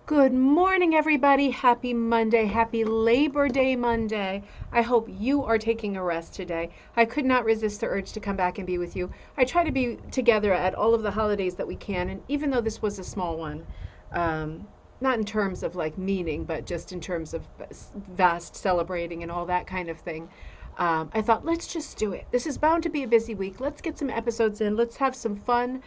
Good morning, everybody. Happy Monday. Happy Labor Day Monday. I hope you are taking a rest today. I could not resist the urge to come back and be with you. I try to be together at all of the holidays that we can, and even though this was a small one, not in terms of like meaning, but just in terms of vast celebrating and all that kind of thing. I thought, let's just do it. This is bound to be a busy week. Let's get some episodes in. Let's have some fun.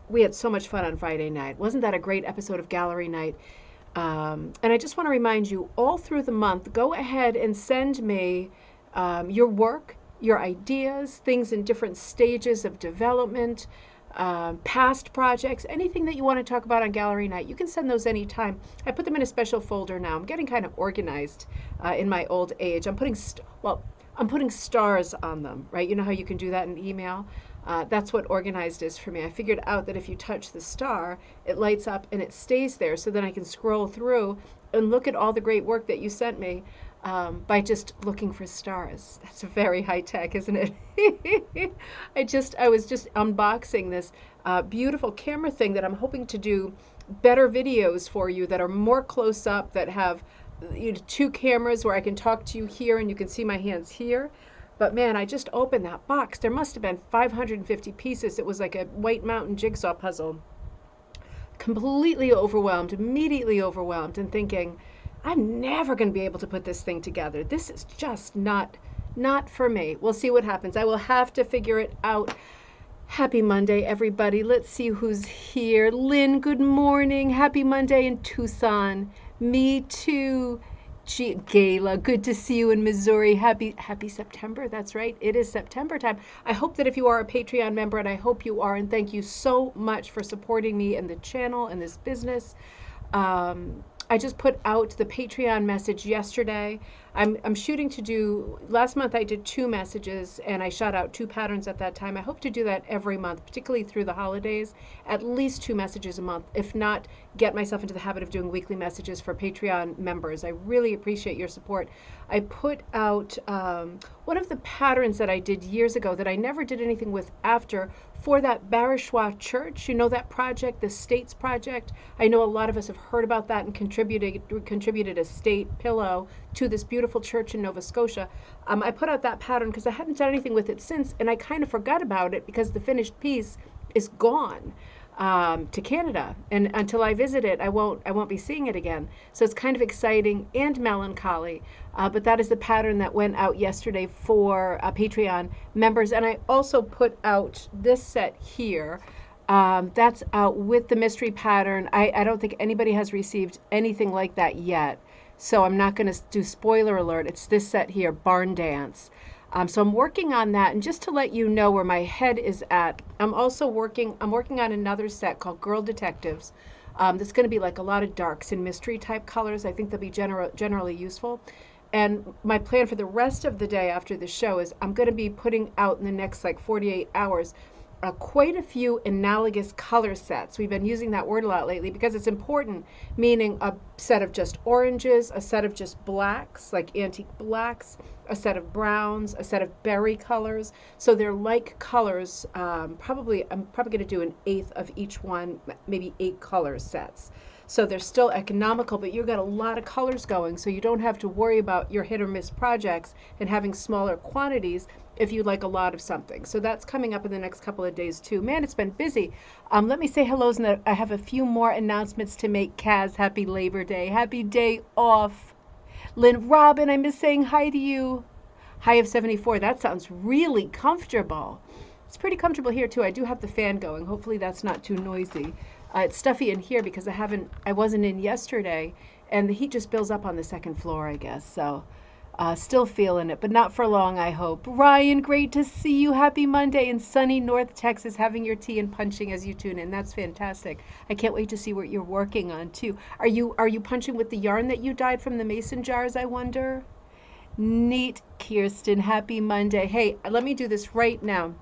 We had so much fun on Friday night. Wasn't that a great episode of Gallery Night? And I just want to remind you, all through the month, go ahead and send me your work, your ideas, things in different stages of development, past projects, anything that you want to talk about on Gallery Night. You can send those anytime. I put them in a special folder now. I'm getting kind of organized in my old age. I'm putting stars on them, right? You know how you can do that in email? That's what organized is for me. I figured out that if you touch the star, it lights up and it stays there. So then I can scroll through and look at all the great work that you sent me by just looking for stars. That's very high tech, isn't it? I was just unboxing this beautiful camera thing that I'm hoping to do better videos for you that are more close up, that have two cameras where I can talk to you here and you can see my hands here. But man, I just opened that box. There must have been 550 pieces. It was like a White Mountain jigsaw puzzle. Completely overwhelmed, immediately overwhelmed, and thinking, I'm never going to be able to put this thing together. This is just not for me. We'll see what happens. I will have to figure it out. Happy Monday, everybody. Let's see who's here. Lynn, good morning. Happy Monday in Tucson. Me too. Gayla, good to see you in Missouri. Happy September. That's right. It is September time. I hope that if you are a Patreon member, and I hope you are, and thank you so much for supporting me and the channel and this business. I just put out the Patreon message yesterday. I'm shooting to do, last month I did 2 messages and I shot out 2 patterns at that time. I hope to do that every month, particularly through the holidays, at least 2 messages a month, if not get myself into the habit of doing weekly messages for Patreon members. I really appreciate your support. I put out one of the patterns that I did years ago that I never did anything with after for that Barishois church. You know that project, the States project? I know a lot of us have heard about that and contributed a state pillow to this beautiful church in Nova Scotia. I put out that pattern because I hadn't done anything with it since, and I kind of forgot about it because the finished piece is gone to Canada, and until I visit it, I won't be seeing it again. So it's kind of exciting and melancholy. But that is the pattern that went out yesterday for Patreon members, and I also put out this set here. That's out with the mystery pattern. I don't think anybody has received anything like that yet, so I'm not going to do spoiler alert. It's this set here, Barn Dance. So I'm working on that, and just to let you know where my head is at, I'm working on another set called Girl Detectives. That's going to be like a lot of darks and mystery type colors. I think they'll be generally useful. And my plan for the rest of the day after the show is I'm going to be putting out in the next like 48 hours quite a few analogous color sets. We've been using that word a lot lately because it's important, meaning a set of just oranges, a set of just blacks, like antique blacks, a set of browns, a set of berry colors. So they're like colors. I'm probably going to do an eighth of each one, maybe 8 color sets. So they're still economical, but you've got a lot of colors going, so you don't have to worry about your hit or miss projects and having smaller quantities if you like a lot of something. So that's coming up in the next couple of days too. Man, it's been busy. Let me say hellos, and I have a few more announcements to make. Kaz, happy Labor Day. Happy day off. Lynn, Robin, I miss saying hi to you. High of 74. That sounds really comfortable. It's pretty comfortable here too. I do have the fan going. Hopefully that's not too noisy. It's stuffy in here because I wasn't in yesterday, and the heat just builds up on the second floor, I guess. So still feeling it, but not for long, I hope. Ryan, great to see you. Happy Monday in sunny North Texas, having your tea and punching as you tune in. That's fantastic. I can't wait to see what you're working on too. Are you punching with the yarn that you dyed from the mason jars, I wonder? Neat, Kirsten. Happy Monday. Hey, let me do this right now.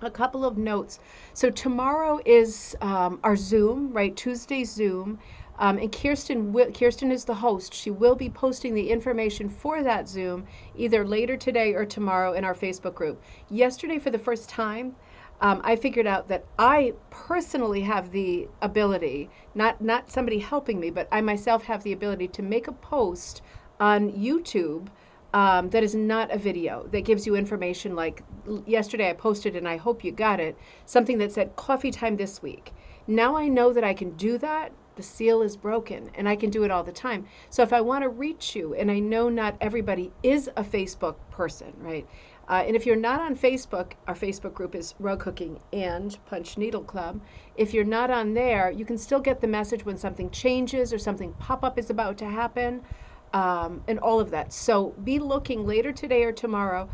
A couple of notes. So tomorrow is our Zoom, right? Tuesday's Zoom. And Kirsten is the host. She will be posting the information for that Zoom either later today or tomorrow in our Facebook group. Yesterday, for the first time, I figured out that I personally have the ability, not somebody helping me, but I myself have the ability to make a post on YouTube that is not a video, that gives you information. Like yesterday I posted, and I hope you got it, something that said coffee time this week. Now I know that I can do that. The seal is broken, and I can do it all the time. So if I want to reach you, and I know not everybody is a Facebook person, right? And if you're not on Facebook, our Facebook group is Rug Hooking and Punch Needle Club. If you're not on there, you can still get the message when something changes or something pop-up is about to happen, and all of that. So be looking later today or tomorrow.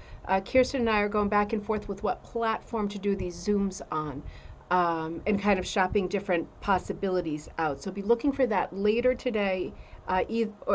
Kirsten and I are going back and forth with what platform to do these Zooms on. And kind of shopping different possibilities out. So be looking for that later today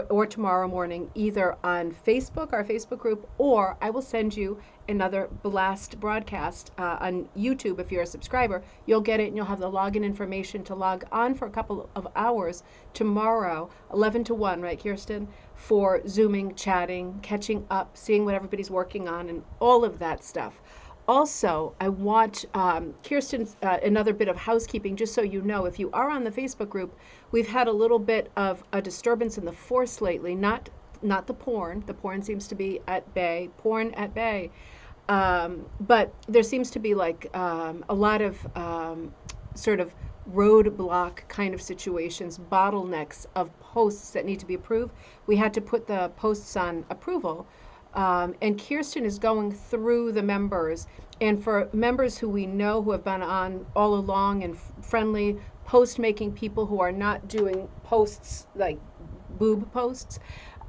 or tomorrow morning, either on Facebook, our Facebook group, or I will send you another blast broadcast on YouTube. If you're a subscriber, you'll get it, and you'll have the login information to log on for a couple of hours tomorrow, 11 to 1, right, Kirsten, for Zooming, chatting, catching up, seeing what everybody's working on, and all of that stuff. Also, I want Kirsten's another bit of housekeeping, just so you know, if you are on the Facebook group, we've had a little bit of a disturbance in the force lately, not the porn. The porn seems to be at bay, porn at bay. But there seems to be like a lot of sort of roadblock kind of situations, bottlenecks of posts that need to be approved. We had to put the posts on approval. And Kirsten is going through the members, and for members who we know who have been on all along and friendly post-making people who are not doing posts like boob posts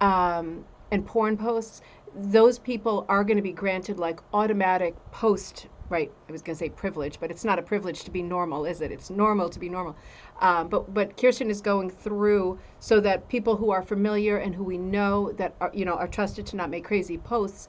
and porn posts, those people are going to be granted like automatic post, right? I was going to say privilege, but it's not a privilege to be normal, is it? It's normal to be normal. But Kirsten is going through so that people who are familiar and who we know that are, are trusted to not make crazy posts,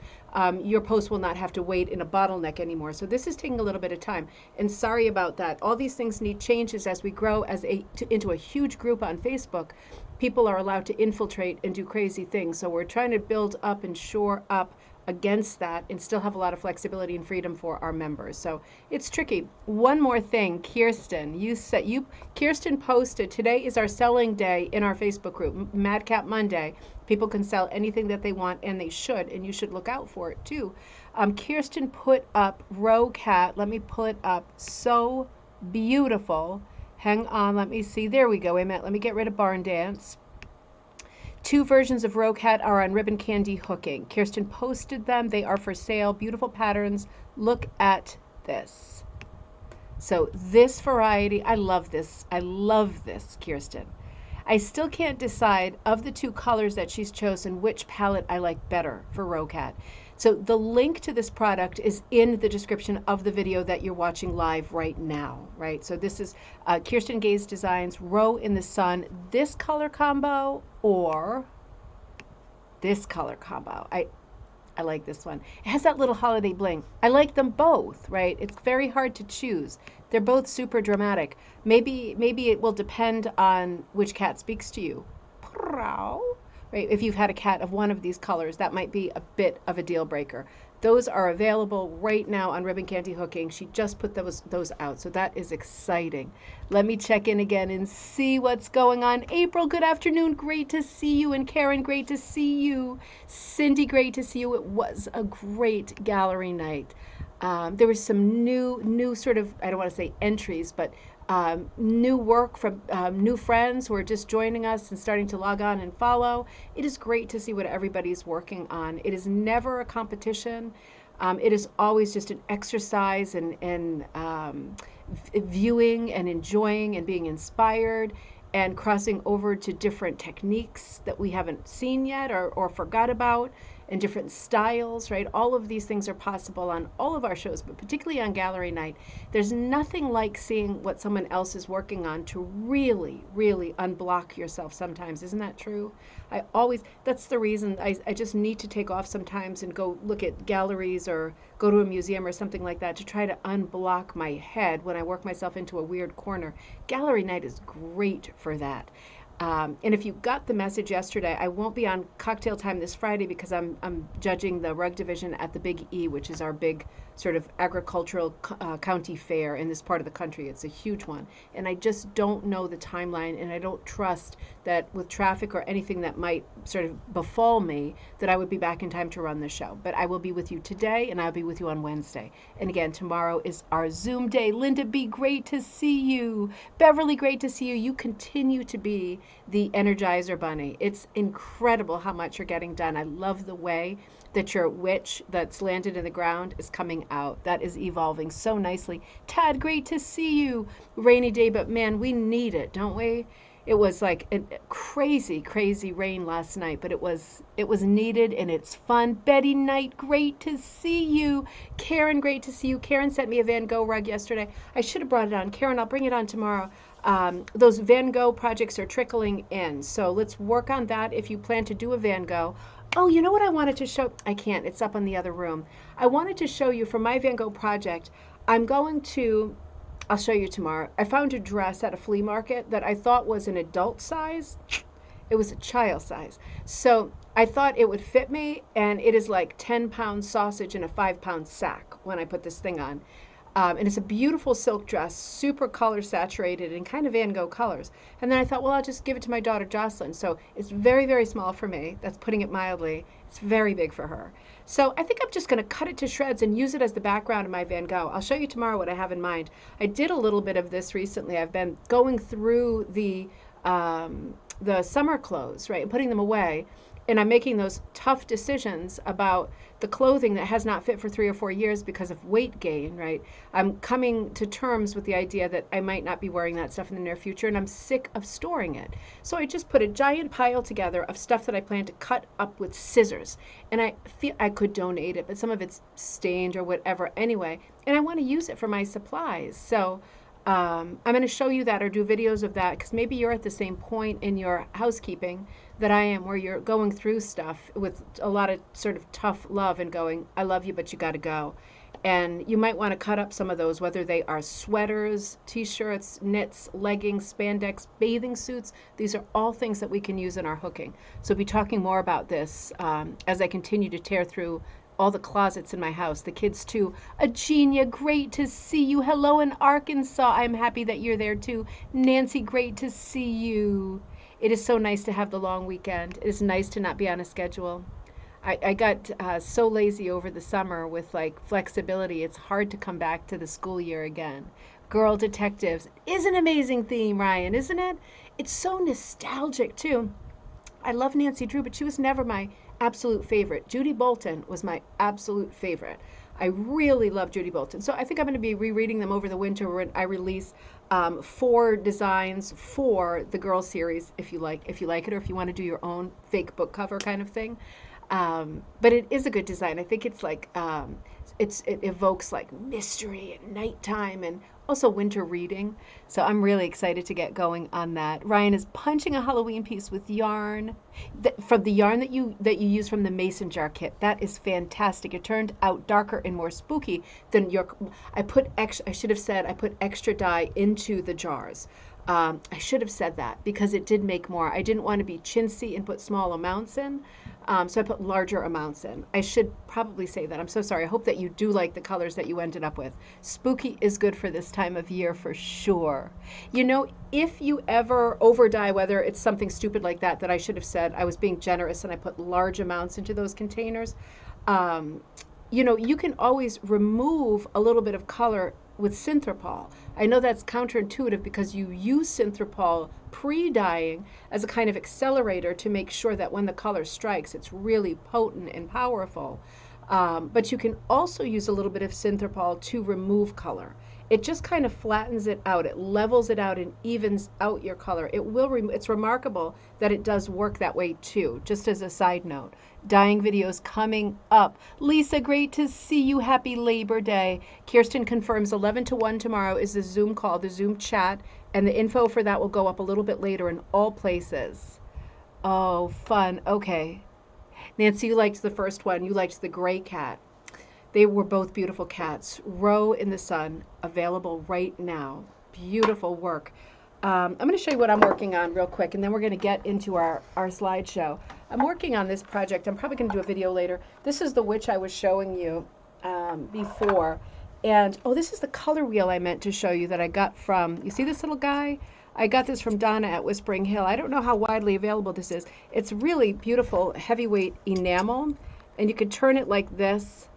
your post will not have to wait in a bottleneck anymore. So this is taking a little bit of time, and sorry about that. All these things need changes as we grow into a huge group on Facebook. People are allowed to infiltrate and do crazy things. So we're trying to build up and shore up against that and still have a lot of flexibility and freedom for our members. So it's tricky. One more thing, Kirsten, Kirsten posted, today is our selling day in our Facebook group, Madcap Monday. People can sell anything that they want, and they should, and you should look out for it too. Kirsten put up Row Cat. Let me pull it up. So beautiful. Hang on, let me see. There we go. Wait a minute. Let me get rid of Barn Dance. 2 versions of Row Cat are on Ribbon Candy Hooking. Kirsten posted them. They are for sale. Beautiful patterns. Look at this. So this variety, I love this. I love this, Kirsten. I still can't decide of the 2 colors that she's chosen which palette I like better for Row Cat. So the link to this product is in the description of the video that you're watching live right now, right? So this is Kirsten Gay's Designs, Row in the Sun, this color combo or this color combo. I like this one. It has that little holiday bling. I like them both, right? It's very hard to choose. They're both super dramatic. Maybe it will depend on which cat speaks to you. Right? If you've had a cat of one of these colors, that might be a bit of a deal breaker. Those are available right now on Ribbon Candy Hooking. She just put those out, so that is exciting. Let me check in again and see what's going on. April, good afternoon. Great to see you. And Karen, great to see you. Cindy, great to see you. It was a great gallery night. There was some new sort of, I don't want to say entries, but new work from new friends who are just joining us and starting to log on and follow. It is great to see what everybody's working on. It is never a competition. It is always just an exercise in viewing and enjoying and being inspired and crossing over to different techniques that we haven't seen yet or forgot about, and different styles, right? All of these things are possible on all of our shows, but particularly on gallery night. There's nothing like seeing what someone else is working on to really, really unblock yourself sometimes. Isn't that true? That's the reason I just need to take off sometimes and go look at galleries or go to a museum or something like that to try to unblock my head when I work myself into a weird corner. Gallery night is great for that. And if you got the message yesterday, I won't be on Cocktail Time this Friday because I'm judging the rug division at the Big E, which is our big sort of agricultural county fair in this part of the country. It's a huge one. And I just don't know the timeline, and I don't trust that with traffic or anything that might sort of befall me, that I would be back in time to run the show. But I will be with you today, and I'll be with you on Wednesday. And again, tomorrow is our Zoom day. Linda B., great to see you. Beverly, great to see you. You continue to be the Energizer Bunny. It's incredible how much you're getting done. I love the way that your witch that's landed in the ground is coming out. That is evolving so nicely. Tad, great to see you. Rainy day, but man, we need it, don't we? It was like a crazy, crazy rain last night, but it was needed and it's fun. Betty Knight, great to see you. Karen, great to see you. Karen sent me a Van Gogh rug yesterday. I should have brought it on. Karen, I'll bring it on tomorrow. Those Van Gogh projects are trickling in, so let's work on that if you plan to do a Van Gogh. Oh, you know what I wanted to show? I can't. It's up in the other room. I wanted to show you from my Van Gogh project. I'll show you tomorrow. I found a dress at a flea market that I thought was an adult size. It was a child size. So I thought it would fit me, and it is like 10-pound sausage in a 5-pound sack when I put this thing on. And it's a beautiful silk dress, super color saturated and kind of Van Gogh colors. And then I thought, well, I'll just give it to my daughter Jocelyn. So it's very, very small for me. That's putting it mildly. It's very big for her. So I think I'm just going to cut it to shreds and use it as the background of my Van Gogh. I'll show you tomorrow what I have in mind. I did a little bit of this recently. I've been going through the summer clothes, right, and putting them away. And I'm making those tough decisions about the clothing that has not fit for 3 or 4 years because of weight gain, right? I'm coming to terms with the idea that I might not be wearing that stuff in the near future, and I'm sick of storing it. So I just put a giant pile together of stuff that I plan to cut up with scissors. And I feel I could donate it, but some of it's stained or whatever anyway. And I want to use it for my supplies. So I'm going to show you that or do videos of that because maybe you're at the same point in your housekeeping that I am, where you're going through stuff with a lot of sort of tough love and going, I love you, but you got to go. And you might want to cut up some of those, whether they are sweaters, t-shirts, knits, leggings, spandex, bathing suits. These are all things that we can use in our hooking. So I'll be talking more about this as I continue to tear through all the closets in my house, the kids too. Agenia, great to see you. Hello in Arkansas. I'm happy that you're there too. Nancy, great to see you. It is so nice to have the long weekend. It is nice to not be on a schedule. I got so lazy over the summer with like flexibility. It's hard to come back to the school year again. Girl detectives is an amazing theme, Ryan, isn't it? It's so nostalgic too. I love Nancy Drew, but she was never my absolute favorite. Judy Bolton was my absolute favorite. I really love Judy Bolton. So I think I'm going to be rereading them over the winter when I release 4 designs for the girl series, if you like it, or if you want to do your own fake book cover kind of thing. But it is a good design. I think it's like it evokes like mystery and nighttime and also winter reading. So I'm really excited to get going on that. Ryan is punching a Halloween piece with yarn from the yarn that you use from the mason jar kit. That is fantastic. It turned out darker and more spooky than your. I should have said I put extra dye into the jars. I should have said that because it did make more. I didn't want to be chintzy and put small amounts in. So I put larger amounts in. I should probably say that. I'm so sorry. I hope that you do like the colors that you ended up with. Spooky is good for this time of year for sure. You know, if you ever over dye, whether it's something stupid like that I should have said, I was being generous and I put large amounts into those containers. You know, you can always remove a little bit of color with Synthropol. I know that's counterintuitive because you use Synthropol pre-dyeing as a kind of accelerator to make sure that when the color strikes, it's really potent and powerful. But you can also use a little bit of Synthropol to remove color. It just kind of flattens it out. It levels it out and evens out your color. It's remarkable that it does work that way too, just as a side note. Dyeing videos coming up. Lisa, great to see you. Happy Labor Day. Kirsten confirms 11 to 1 tomorrow is the Zoom call, the Zoom chat, and the info for that will go up a little bit later in all places. Oh, fun. Okay. Nancy, you liked the first one. You liked the gray cat. They were both beautiful cats. Row in the Sun, available right now. Beautiful work. I'm going to show you what I'm working on real quick, and then we're going to get into our slideshow. I'm working on this project. I'm probably going to do a video later. This is the witch I was showing you before. And, oh, this is the color wheel I meant to show you that I got from, you see this little guy? I got this from Donna at Whispering Hill. I don't know how widely available this is. It's really beautiful, heavyweight enamel, and you can turn it like this.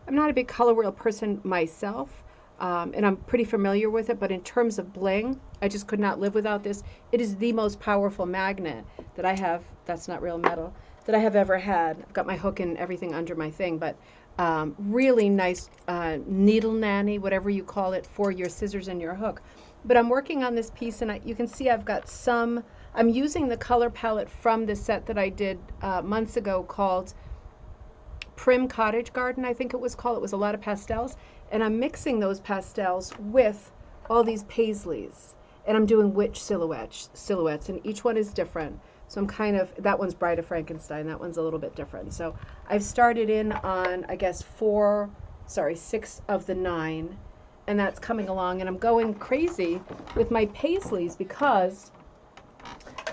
I'm not a big color wheel person myself, and I'm pretty familiar with it, but in terms of bling, I just could not live without this. It is the most powerful magnet that I have, that's not real metal, that I have ever had. I've got my hook and everything under my thing, but really nice needle nanny, whatever you call it, for your scissors and your hook. But I'm working on this piece, and you can see I've got some, I'm using the color palette from the set that I did months ago called Prim Cottage Garden, I think it was called. It was a lot of pastels, and I'm mixing those pastels with all these paisleys, and I'm doing witch silhouettes, and each one is different. So I'm kind of, that one's Bride of Frankenstein, that one's a little bit different. So I've started in on, I guess, 6 of the 9, and that's coming along, and I'm going crazy with my paisleys because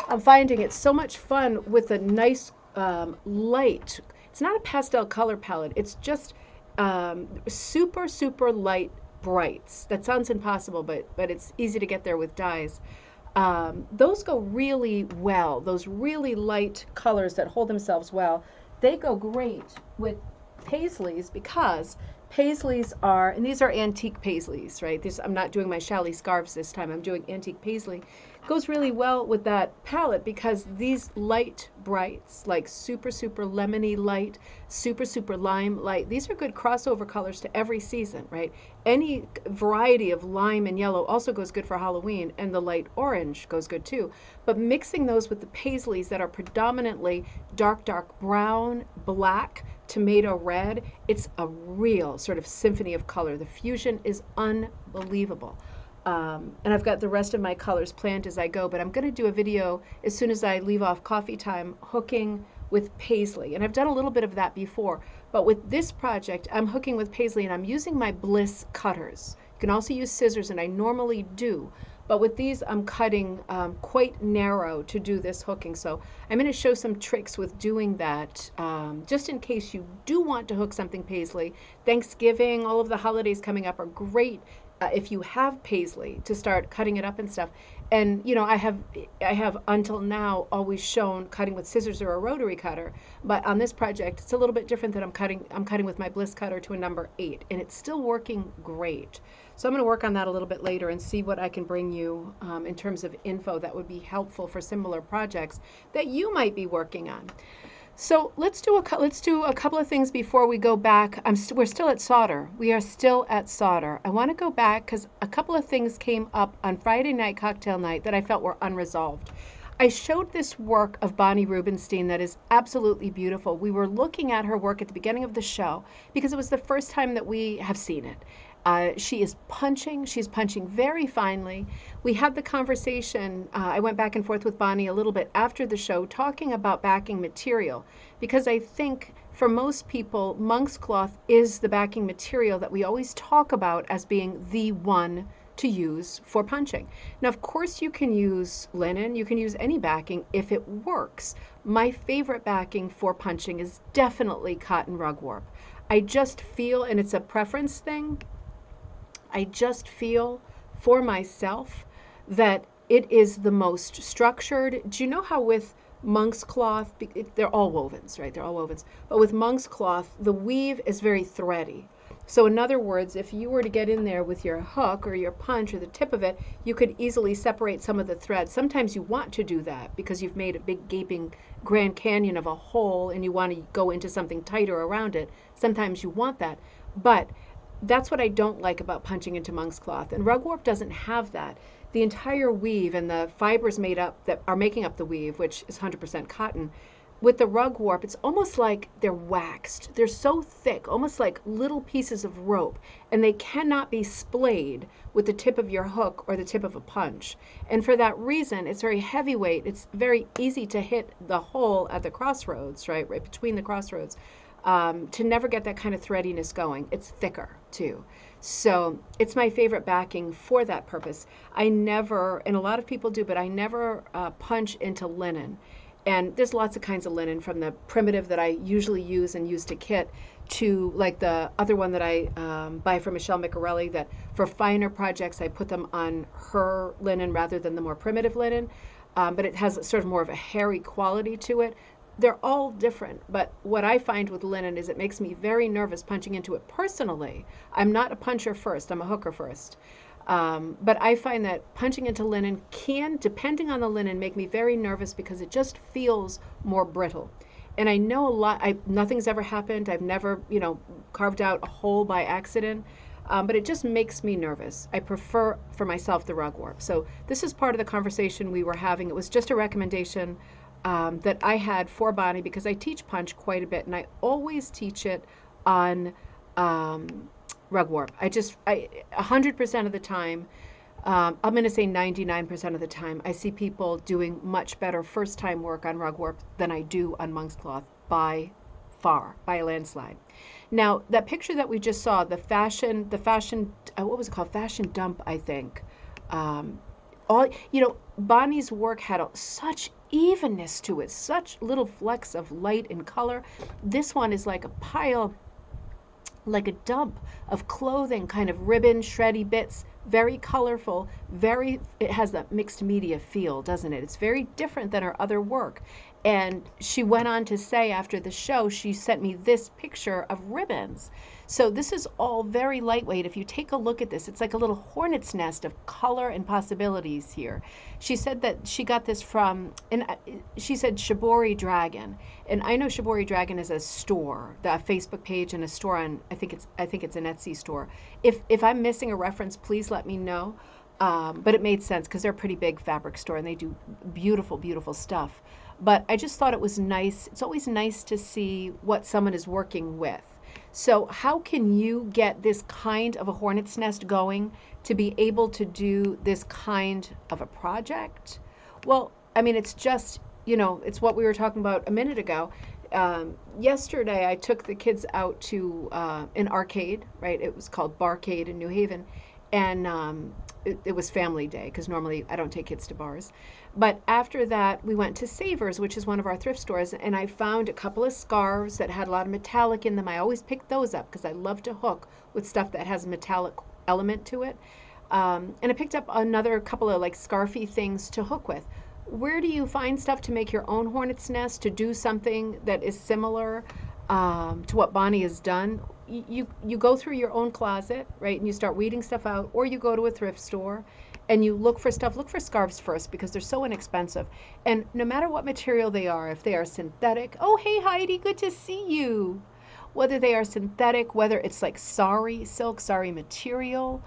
I'm finding it so much fun with a nice light. It's not a pastel color palette, it's just super, super light brights. That sounds impossible, but it's easy to get there with dyes. Those go really well. Those really light colors that hold themselves well, they go great with paisleys because paisleys are, and these are antique paisleys, right? I'm not doing my challis scarves this time. I'm doing antique paisley. Goes really well with that palette because these light brights, like super, super lemony light, super, super lime light, these are good crossover colors to every season, right? Any variety of lime and yellow also goes good for Halloween, and the light orange goes good too. But mixing those with the paisleys that are predominantly dark, dark brown, black, tomato red, it's a real sort of symphony of color. The fusion is unbelievable. And I've got the rest of my colors planned as I go, but I'm going to do a video as soon as I leave off coffee time hooking with paisley. And I've done a little bit of that before, but with this project, I'm hooking with paisley, and I'm using my Bliss cutters. You can also use scissors, and I normally do, but with these, I'm cutting quite narrow to do this hooking. So I'm going to show some tricks with doing that, just in case you do want to hook something paisley. Thanksgiving, all of the holidays coming up are great if you have paisley to start cutting it up and stuff. And you know, I have until now always shown cutting with scissors or a rotary cutter, but on this project it's a little bit different. That I'm cutting with my Bliss cutter to a number 8, and it's still working great. So I'm going to work on that a little bit later and see what I can bring you in terms of info that would be helpful for similar projects that you might be working on. So let's do a couple of things before we go back. We're still at Sauder. We are still at Sauder. I want to go back because a couple of things came up on Friday night cocktail night that I felt were unresolved. I showed this work of Bonnie Rubenstein that is absolutely beautiful. We were looking at her work at the beginning of the show because it was the first time that we have seen it. She's punching very finely. We had the conversation, I went back and forth with Bonnie a little bit after the show talking about backing material, because I think for most people, monk's cloth is the backing material that we always talk about as being the one to use for punching. Now, of course, you can use linen, you can use any backing if it works. My favorite backing for punching is definitely cotton rugwarp. I just feel, and it's a preference thing, I just feel for myself that it is the most structured. Do you know how with monk's cloth, they're all wovens, right? They're all wovens. But with monk's cloth, the weave is very thready. So in other words, if you were to get in there with your hook or your punch or the tip of it, you could easily separate some of the thread. Sometimes you want to do that because you've made a big gaping Grand Canyon of a hole and you want to go into something tighter around it. Sometimes you want that. But that's what I don't like about punching into monk's cloth. And rugwarp doesn't have that. The entire weave and the fibers made up that are making up the weave, which is 100% cotton, with the rugwarp, it's almost like they're waxed. They're so thick, almost like little pieces of rope, and they cannot be splayed with the tip of your hook or the tip of a punch. And for that reason, it's very heavyweight. It's very easy to hit the hole at the crossroads, right between the crossroads, to never get that kind of threadiness going. It's thicker too. So it's my favorite backing for that purpose. I never, and a lot of people do, but I never punch into linen. And there's lots of kinds of linen, from the primitive that I usually use and use to kit to like the other one that I buy from Michelle Miccarelli, that for finer projects I put them on her linen rather than the more primitive linen. But it has sort of more of a hairy quality to it. They're all different, but what I find with linen is it makes me very nervous punching into it personally. I'm not a puncher first, I'm a hooker first. But I find that punching into linen can, depending on the linen, make me very nervous because it just feels more brittle. And I know a lot, nothing's ever happened. I've never, carved out a hole by accident. But it just makes me nervous. I prefer for myself the rug warp. So this is part of the conversation we were having. It was just a recommendation that I had for Bonnie, because I teach punch quite a bit, and I always teach it on rug warp. 100% of the time, I'm going to say 99% of the time, I see people doing much better first time work on rug warp than I do on monk's cloth by far, by a landslide. Now, that picture that we just saw, the fashion, what was it called? Fashion dump, I think. Bonnie's work had such evenness to it, such little flecks of light and color. This one is like a pile, like a dump of clothing, kind of ribbon, shreddy bits, very colorful, it has that mixed media feel, doesn't it? It's very different than her other work. And she went on to say after the show, she sent me this picture of ribbons. So this is all very lightweight. If you take a look at this, it's like a little hornet's nest of color and possibilities here. She said that she got this from, and she said Shibori Dragon. And I know Shibori Dragon is a store, the Facebook page, and a store on, I think it's an Etsy store. If I'm missing a reference, please let me know. But it made sense because they're a pretty big fabric store and they do beautiful, beautiful stuff. But I just thought it was nice. It's always nice to see what someone is working with. So how can you get this kind of a hornet's nest going to be able to do this kind of a project? Well, I mean, it's just, it's what we were talking about a minute ago. Yesterday, I took the kids out to an arcade, right? It was called Barcade in New Haven. And it was family day, because normally I don't take kids to bars. But after that, we went to Savers, which is one of our thrift stores, and I found a couple of scarves that had a lot of metallic in them. I always pick those up because I love to hook with stuff that has a metallic element to it. And I picked up another couple of like scarfy things to hook with. Where do you find stuff to make your own hornet's nest, to do something that is similar to what Bonnie has done? You go through your own closet, right, and you start weeding stuff out, or you go to a thrift store and you look for stuff. Look for scarves first because they're so inexpensive. And no matter what material they are, if they are synthetic, oh, hey, Heidi, good to see you. Whether they are synthetic, whether it's like sari, silk, sari material,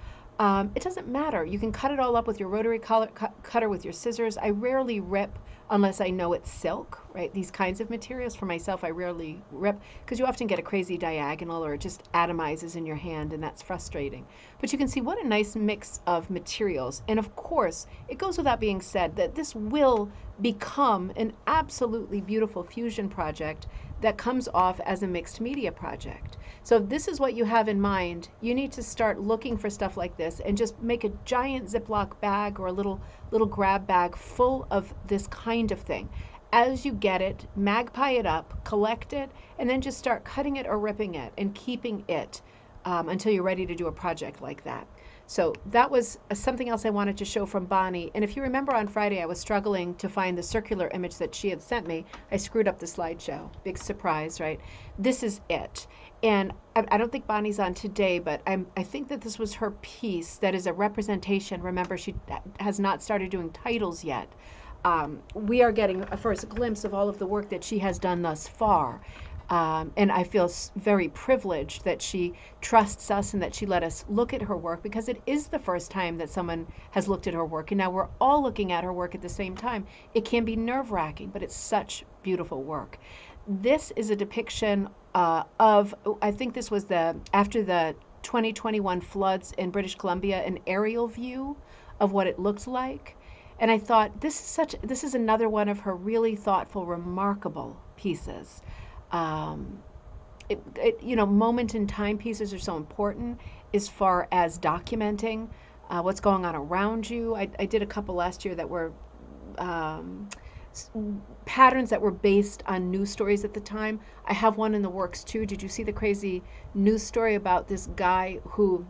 it doesn't matter. You can cut it all up with your rotary cutter with your scissors. I rarely rip unless I know it's silk, right? These kinds of materials for myself, I rarely rip because you often get a crazy diagonal or it just atomizes in your hand and that's frustrating. But you can see what a nice mix of materials. And of course, it goes without being said that this will become an absolutely beautiful fusion project that comes off as a mixed media project. So if this is what you have in mind, you need to start looking for stuff like this and just make a giant Ziploc bag or a little grab bag full of this kind of thing. As you get it, magpie it up, collect it, and then just start cutting it or ripping it and keeping it until you're ready to do a project like that. So that was something else I wanted to show from Bonnie. And if you remember on Friday, I was struggling to find the circular image that she had sent me. I screwed up the slideshow. Big surprise, right? This is it. And I don't think Bonnie's on today, but I think that this was her piece that is a representation. Remember, she has not started doing titles yet. We are getting a first glimpse of all of the work that she has done thus far. And I feel very privileged that she trusts us and that she let us look at her work, because it is the first time that someone has looked at her work. And now we're all looking at her work at the same time. It can be nerve-wracking, but it's such beautiful work. This is a depiction of, I think this was after the 2021 floods in British Columbia, an aerial view of what it looked like. And I thought, this is another one of her really thoughtful, remarkable pieces. Moment in time pieces are so important, as far as documenting what's going on around you. I did a couple last year that were um, patterns that were based on news stories at the time. I have one in the works too. Did you see the crazy news story about this guy who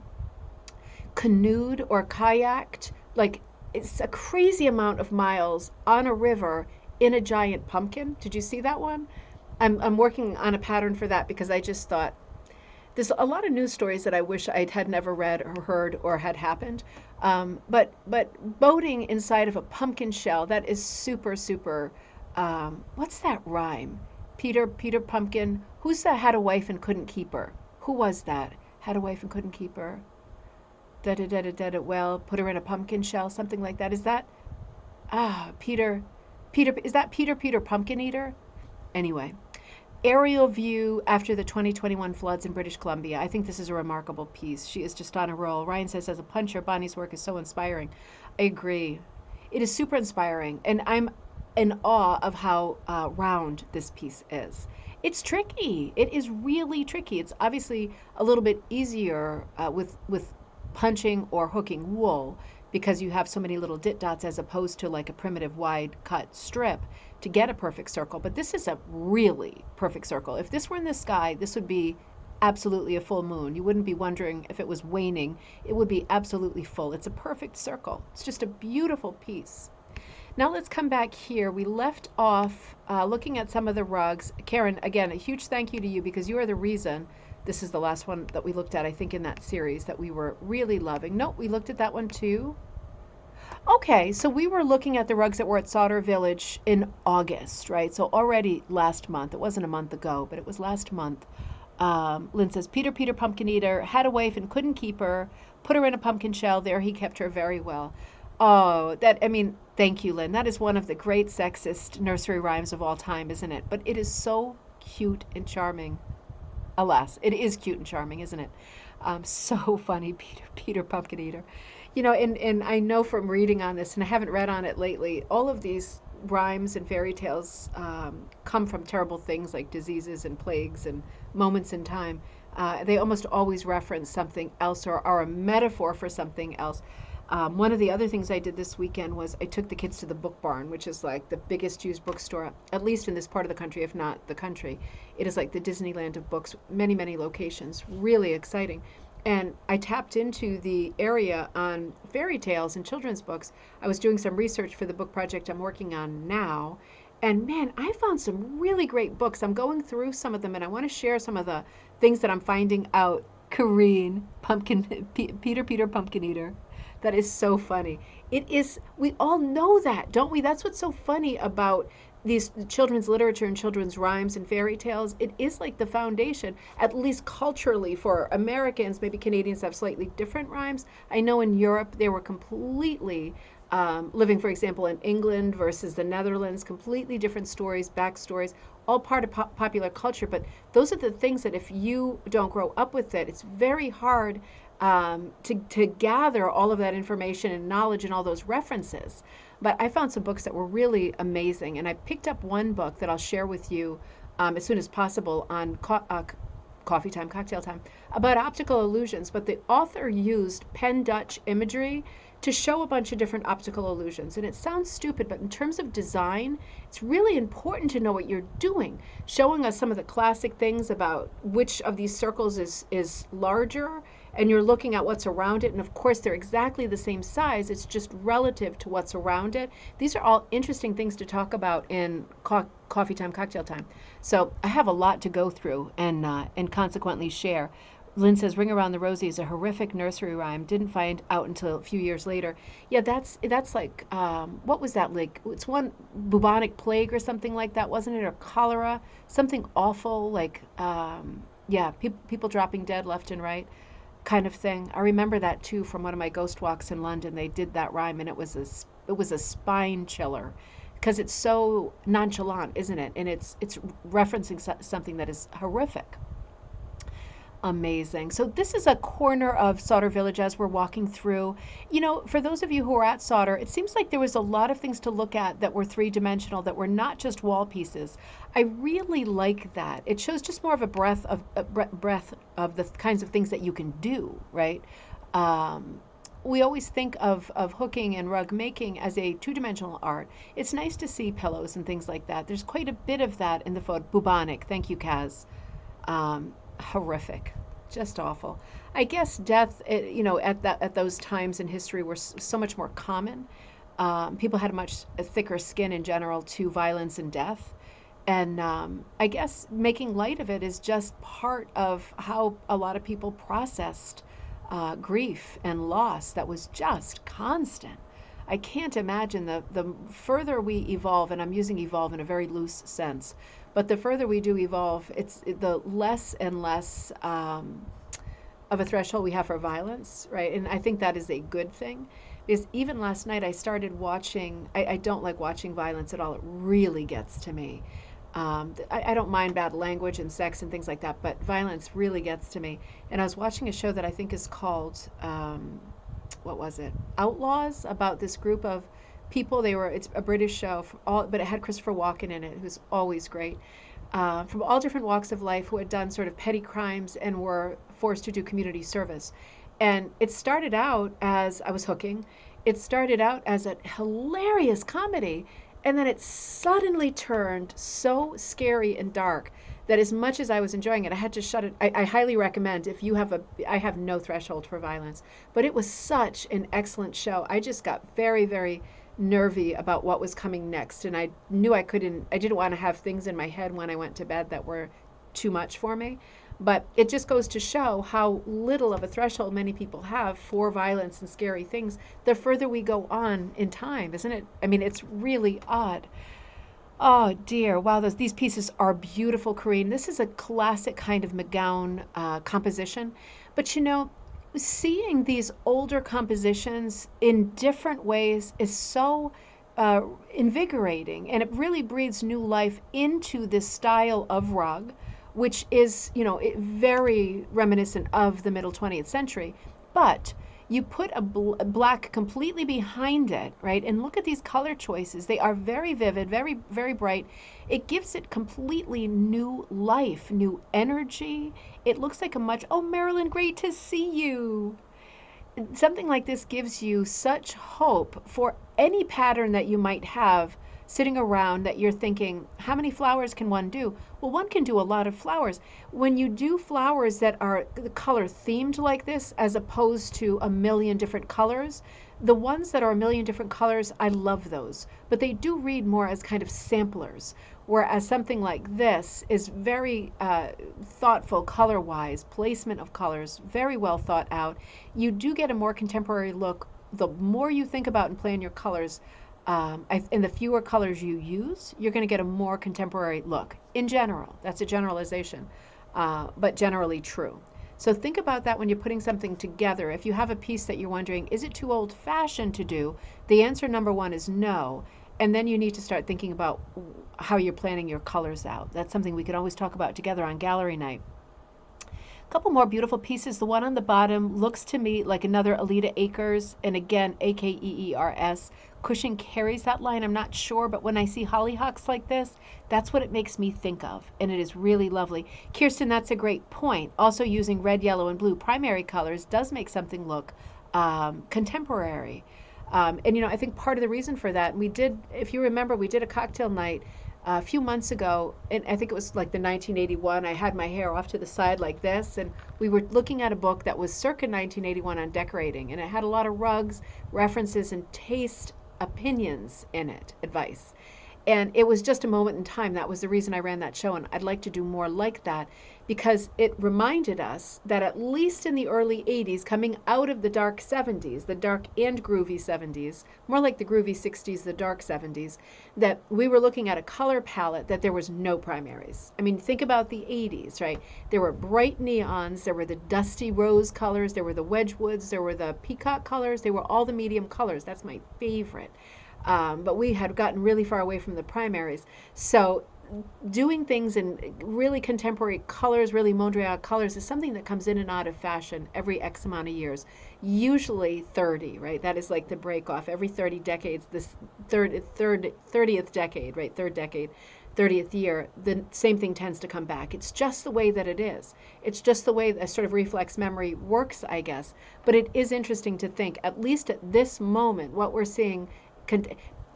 canoed or kayaked, like it's a crazy amount of miles on a river in a giant pumpkin? Did you see that one? I'm working on a pattern for that because I just thought there's a lot of news stories that I wish I had never read or heard or had happened. But boating inside of a pumpkin shell, that is super, super. What's that rhyme? Peter Pumpkin. Who's that had a wife and couldn't keep her? Who was that? Had a wife and couldn't keep her. Da da da da da da. Well, put her in a pumpkin shell, something like that. Is that Peter? Is that Peter Pumpkin Eater? Anyway, aerial view after the 2021 floods in British Columbia. I think this is a remarkable piece. She is just on a roll. Ryan says, as a puncher, Bonnie's work is so inspiring. I agree. It is super inspiring, and I'm in awe of how round this piece is. It's tricky. It is really tricky. It's obviously a little bit easier with punching or hooking wool because you have so many little dit dots as opposed to like a primitive wide cut strip to get a perfect circle. But this is a really perfect circle. If this were in the sky, this would be absolutely a full moon. You wouldn't be wondering if it was waning. It would be absolutely full. It's a perfect circle. It's just a beautiful piece. Now let's come back here. We left off looking at some of the rugs. Karen, again, a huge thank you to you because you are the reason this is the last one that we looked at, I think, in that series that we were really loving. Nope, we looked at that one too. Okay, so we were looking at the rugs that were at Sauder Village in August, right? So already last month. It wasn't a month ago, but it was last month. Lynn says, Peter Pumpkin Eater had a wife and couldn't keep her, put her in a pumpkin shell. There he kept her very well. Oh, thank you, Lynn. That is one of the great sexist nursery rhymes of all time, isn't it? But it is so cute and charming. Alas, it is cute and charming, isn't it? So funny, Peter Pumpkin Eater. And I know from reading on this, and I haven't read on it lately, all of these rhymes and fairy tales come from terrible things like diseases and plagues and moments in time. They almost always reference something else or are a metaphor for something else. One of the other things I did this weekend was I took the kids to the Book Barn, which is like the biggest used bookstore, at least in this part of the country, if not the country. It is like the Disneyland of books, many, many locations, really exciting. And I tapped into the area on fairy tales and children's books. I was doing some research for the book project I'm working on now. And man, I found some really great books. I'm going through some of them and I want to share some of the things that I'm finding out. Kareen, Peter Pumpkin Eater. That is so funny. It is, we all know that, don't we? That's what's so funny about these children's literature and children's rhymes and fairy tales. It is like the foundation, at least culturally, for Americans. Maybe Canadians have slightly different rhymes. I know in Europe they were completely living, for example, in England versus the Netherlands, completely different stories, backstories, all part of popular culture. But those are the things that if you don't grow up with it, it's very hard to gather all of that information and knowledge and all those references. But I found some books that were really amazing, and I picked up one book that I'll share with you as soon as possible on coffee time, cocktail time, about optical illusions. But the author used Penn Dutch imagery to show a bunch of different optical illusions. And it sounds stupid, but in terms of design, it's really important to know what you're doing, showing us some of the classic things about which of these circles is larger, and you're looking at what's around it. And of course, they're exactly the same size. It's just relative to what's around it. These are all interesting things to talk about in coffee time, cocktail time. So I have a lot to go through and consequently share. Lynn says, Ring Around the Rosie is a horrific nursery rhyme. Didn't find out until a few years later. Yeah, that's like, what was that like? It's one bubonic plague or something like that, wasn't it? Or cholera, something awful, like, yeah, people dropping dead left and right kind of thing. I remember that too from one of my ghost walks in London. They did that rhyme and it was a spine chiller because it's so nonchalant, isn't it? And it's referencing something that is horrific. Amazing. So this is a corner of Sauder Village as we're walking through. You know, for those of you who are at Sauder, it seems like there was a lot of things to look at that were three-dimensional, that were not just wall pieces. I really like that. It shows just more of a breadth of the kinds of things that you can do, right? We always think of hooking and rug making as a two-dimensional art. It's nice to see pillows and things like that. There's quite a bit of that in the photo. Bubonic. Thank you, Kaz. Horrific, just awful. I guess death, you know, at those times in history were so much more common. People had a much thicker skin in general to violence and death, and I guess making light of it is just part of how a lot of people processed grief and loss that was just constant. I can't imagine the further we evolve, and I'm using evolve in a very loose sense, but the further we do evolve, the less and less of a threshold we have for violence, right? And I think that is a good thing. Because even last night I started watching, I don't like watching violence at all. It really gets to me. I don't mind bad language and sex and things like that, but violence really gets to me. And I was watching a show that I think is called, what was it? Outlaws, about this group of people. It's a British show, but it had Christopher Walken in it, who's always great, from all different walks of life, who had done sort of petty crimes and were forced to do community service. And it started out as, I was hooking, it started out as a hilarious comedy, and then it suddenly turned so scary and dark that as much as I was enjoying it, I had to shut it. I highly recommend, if you have I have no threshold for violence, but it was such an excellent show. I just got very, very nervy about what was coming next, and I knew I didn't want to have things in my head when I went to bed that were too much for me. But it just goes to show how little of a threshold many people have for violence and scary things the further we go on in time, isn't it? I mean, it's really odd. Oh dear, wow, these pieces are beautiful, Corinne. This is a classic kind of McGowan composition. But you know, seeing these older compositions in different ways is so invigorating, and it really breathes new life into this style of rug, which is, you know, very reminiscent of the middle 20th century. But you put a black completely behind it, right? And look at these color choices. They are very vivid, very, very bright. It gives it completely new life, new energy. It looks like oh, Marilyn, great to see you. Something like this gives you such hope for any pattern that you might have sitting around that you're thinking, how many flowers can one do? Well, one can do a lot of flowers. When you do flowers that are the color themed like this, as opposed to a million different colors, the ones that are a million different colors, I love those. But they do read more as kind of samplers, whereas something like this is very thoughtful color-wise, placement of colors, very well thought out. You do get a more contemporary look. The more you think about and plan your colors, and the fewer colors you use, you're going to get a more contemporary look. In general, that's a generalization, but generally true. So think about that when you're putting something together. If you have a piece that you're wondering, is it too old-fashioned to do? The answer number one is no. And then you need to start thinking about how you're planning your colors out. That's something we could always talk about together on gallery night. A couple more beautiful pieces. The one on the bottom looks to me like another Alita Akers, and again, Akeers. Cushing carries that line, I'm not sure, but when I see hollyhocks like this, that's what it makes me think of, and it is really lovely. Kirsten, that's a great point. Also, using red, yellow, and blue primary colors does make something look contemporary. And you know, I think part of the reason for that, we did, if you remember, we did a cocktail night a few months ago, and I think it was like the 1981. I had my hair off to the side like this, and we were looking at a book that was circa 1981 on decorating, and it had a lot of rugs, references, and taste opinions in it, advice. And it was just a moment in time. That was the reason I ran that show, and I'd like to do more like that, because it reminded us that at least in the early 80s, coming out of the dark 70s, the dark and groovy 70s, more like the groovy 60s, the dark 70s, that we were looking at a color palette that there was no primaries. I mean, think about the 80s, right? There were bright neons, there were the dusty rose colors, there were the Wedgwoods, there were the peacock colors, they were all the medium colors. That's my favorite. But we had gotten really far away from the primaries. So doing things in really contemporary colors, really Mondrian colors, is something that comes in and out of fashion every X amount of years, usually 30, right? That is like the break off. Every 30 decades, this 30th decade, right? Third decade, 30th year, the same thing tends to come back. It's just the way that it is. It's just the way a sort of reflex memory works, I guess. But it is interesting to think, at least at this moment, what we're seeing.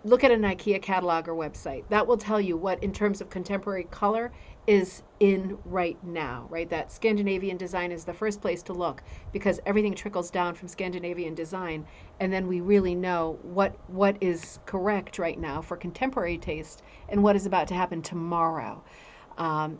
Look at an IKEA catalog or website. That will tell you what, in terms of contemporary color, is in right now, right? That Scandinavian design is the first place to look, because everything trickles down from Scandinavian design, and then we really know what is correct right now for contemporary taste and what is about to happen tomorrow.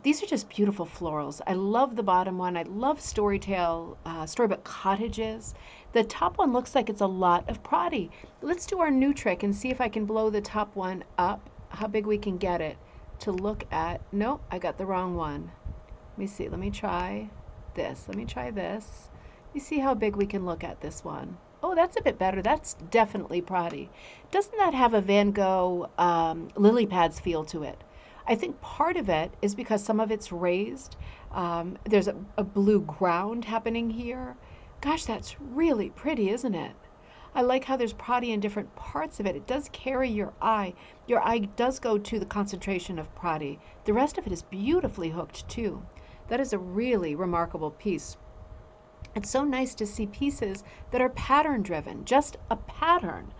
These are just beautiful florals. I love the bottom one. I love Storybook Cottages. The top one looks like it's a lot of Proddy. Let's do our new trick and see if I can blow the top one up, how big we can get it to look at. Nope, I got the wrong one. Let me see. Let me try this. Let me try this. Let me see how big we can look at this one. Oh, that's a bit better. That's definitely Proddy. Doesn't that have a Van Gogh lily pads feel to it? I think part of it is because some of it's raised. There's a blue ground happening here. Gosh, that's really pretty, isn't it? I like how there's Proddy in different parts of it. It does carry your eye. Your eye does go to the concentration of Proddy. The rest of it is beautifully hooked too. That is a really remarkable piece. It's so nice to see pieces that are pattern driven, just a pattern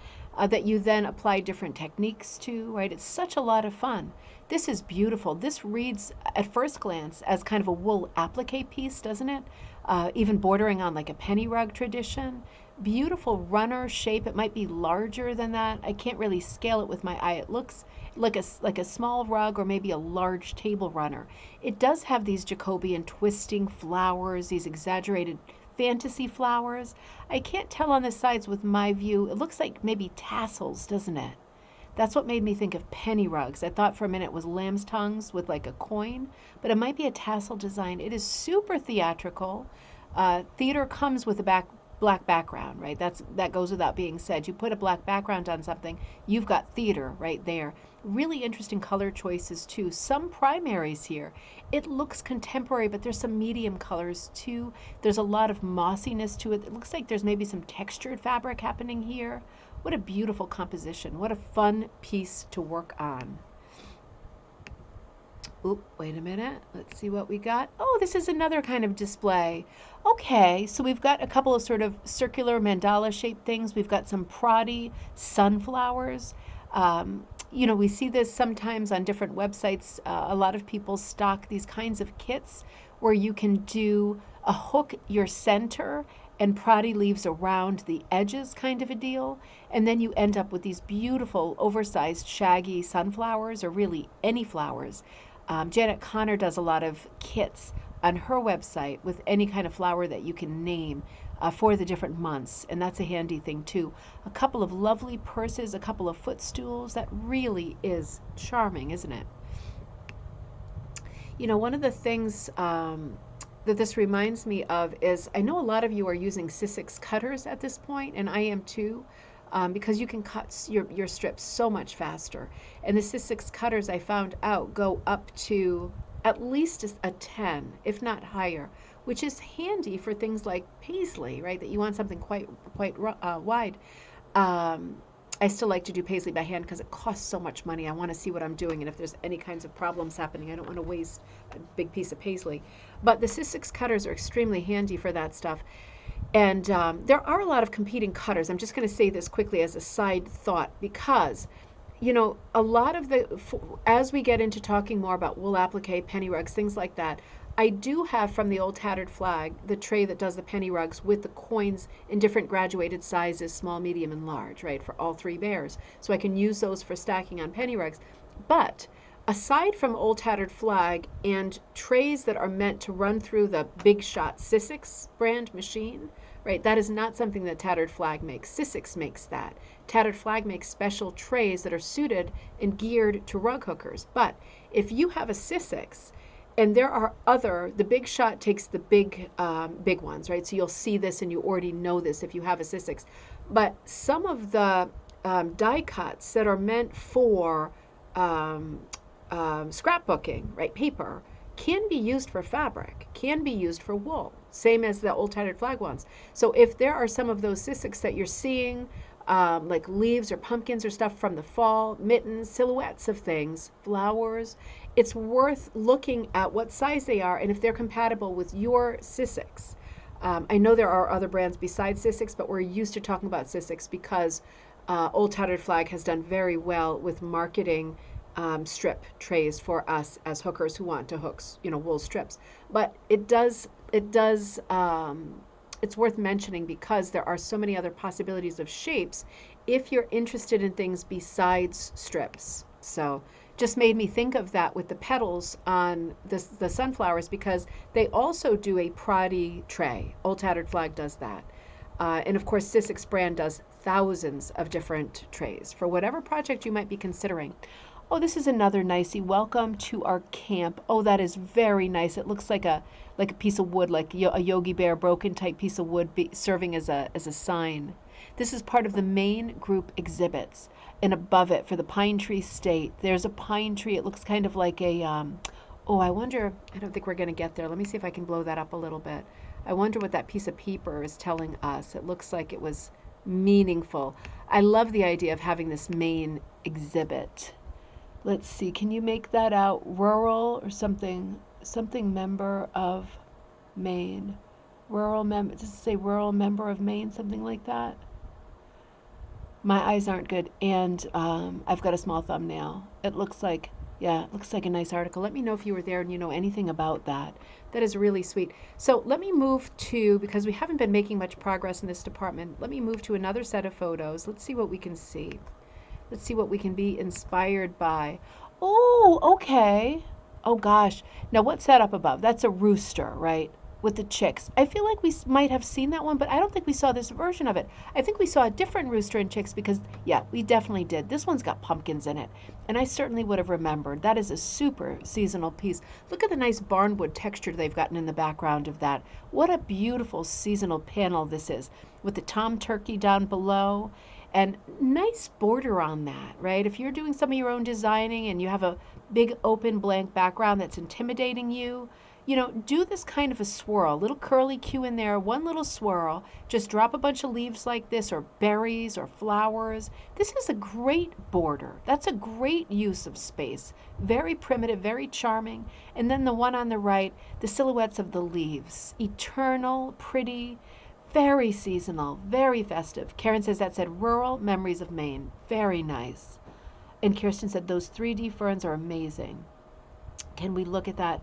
that you then apply different techniques to, right? It's such a lot of fun. This is beautiful. This reads at first glance as kind of a wool applique piece, doesn't it? Even bordering on like a penny rug tradition. Beautiful runner shape. It might be larger than that. I can't really scale it with my eye. It looks like a small rug or maybe a large table runner. It does have these Jacobean twisting flowers, these exaggerated fantasy flowers. I can't tell on the sides with my view. It looks like maybe tassels, doesn't it? That's what made me think of penny rugs. I thought for a minute it was lamb's tongues with like a coin, but it might be a tassel design. It is super theatrical. Theater comes with a black background, right? That goes without being said. You put a black background on something, you've got theater right there. Really interesting color choices too. Some primaries here. It looks contemporary, but there's some medium colors too. There's a lot of mossiness to it. It looks like there's maybe some textured fabric happening here. What a beautiful composition. What a fun piece to work on. Oop, wait a minute. Let's see what we got. Oh, this is another kind of display. Okay, so we've got a couple of sort of circular mandala shaped things. We've got some Proddy sunflowers. We see this sometimes on different websites. A lot of people stock these kinds of kits where you can do a hook your center and Proddy leaves around the edges kind of a deal. And then you end up with these beautiful oversized shaggy sunflowers, or really any flowers. Janet Connor does a lot of kits on her website with any kind of flower that you can name for the different months, and that's a handy thing too. A couple of lovely purses, a couple of footstools. That really is charming, isn't it? One of the things that this reminds me of is, I know a lot of you are using Sissix cutters at this point, and I am too. Because you can cut your strips so much faster. And the Sissix cutters, I found out, go up to at least a 10, if not higher, which is handy for things like paisley, right? That you want something quite wide. I still like to do paisley by hand because it costs so much money. I want to see what I'm doing, and if there's any kinds of problems happening, I don't want to waste a big piece of paisley. But the Sissix cutters are extremely handy for that stuff. And there are a lot of competing cutters. I'm just going to say this quickly as a side thought, because, a lot of as we get into talking more about wool applique, penny rugs, things like that, I do have from the old Tattered Flag the tray that does the penny rugs with the coins in different graduated sizes, small, medium, and large, right, for all three bears. So I can use those for stacking on penny rugs. But aside from Old Tattered Flag and trays that are meant to run through the Big Shot Sissix brand machine, right, that is not something that Tattered Flag makes. Sissix makes that. Tattered Flag makes special trays that are suited and geared to rug hookers. But if you have a Sissix, and there are the Big Shot takes the big ones, right? So you'll see this and you already know this if you have a Sissix. But some of the die cuts that are meant for scrapbooking, right? Paper can be used for fabric, can be used for wool, same as the old tattered flag ones. So if there are some of those sissics that you're seeing, like leaves or pumpkins or stuff from the fall, mittens, silhouettes of things, flowers, it's worth looking at what size they are and if they're compatible with your sissics. I know there are other brands besides Sissics, but we're used to talking about Sissics because Old Tattered Flag has done very well with marketing strip trays for us as hookers who want to hook, wool strips. But it's worth mentioning because there are so many other possibilities of shapes if you're interested in things besides strips. So just made me think of that with the petals on the sunflowers because they also do a Proddy tray. Old Tattered Flag does that. And of course, Sissics brand does thousands of different trays for whatever project you might be considering. Oh, this is another nicey. Welcome to our camp. Oh, that is very nice. It looks like a piece of wood, like a Yogi Bear broken type piece of wood serving as a sign. This is part of the main group exhibits. And above it for the pine tree state, there's a pine tree. It looks kind of like a, oh, I wonder, I don't think we're going to get there. Let me see if I can blow that up a little bit. I wonder what that piece of paper is telling us. It looks like it was meaningful. I love the idea of having this main exhibit. Let's see, can you make that out? Rural or something member of Maine. Rural member, does it say rural member of Maine, something like that? My eyes aren't good, and I've got a small thumbnail. It looks like, yeah, it looks like a nice article. Let me know if you were there and you know anything about that. That is really sweet. So let me move to, because we haven't been making much progress in this department, let me move to another set of photos. Let's see what we can see. Let's see what we can be inspired by. Oh, okay. Oh gosh. Now what's that up above? That's a rooster, right? With the chicks. I feel like we might have seen that one, but I don't think we saw this version of it. I think we saw a different rooster and chicks because, yeah, we definitely did. This one's got pumpkins in it, and I certainly would have remembered. That is a super seasonal piece. Look at the nice barnwood texture they've gotten in the background of that. What a beautiful seasonal panel this is, with the tom turkey down below. And nice border on that, right? If you're doing some of your own designing and you have a big open blank background that's intimidating you, do this kind of a swirl, little curly Q in there, one little swirl, just drop a bunch of leaves like this or berries or flowers. This is a great border. That's a great use of space. Very primitive, very charming. And then the one on the right, the silhouettes of the leaves. Eternal, pretty, very seasonal, very festive. Karen says that said rural memories of Maine. Very nice. And Kirsten said those 3D ferns are amazing. Can we look at that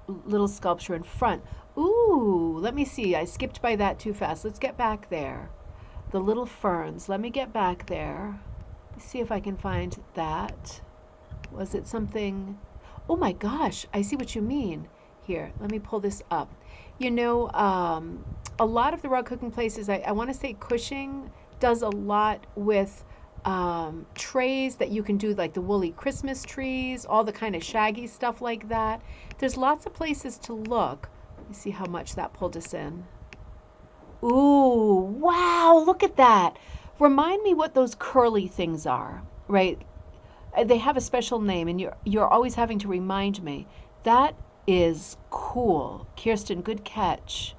little sculpture in front? Ooh, let me see. I skipped by that too fast. Let's get back there. The little ferns. Let me get back there. Let's see if I can find that. Was it something? Oh my gosh, I see what you mean. Here, let me pull this up. A lot of the rug cooking places, I want to say Cushing does a lot with trays that you can do, like the woolly Christmas trees, all the kind of shaggy stuff like that. There's lots of places to look. Let me see how much that pulled us in. Ooh, wow, look at that. Remind me what those curly things are, right? They have a special name, and you're always having to remind me. That is cool. Kirsten, good catch.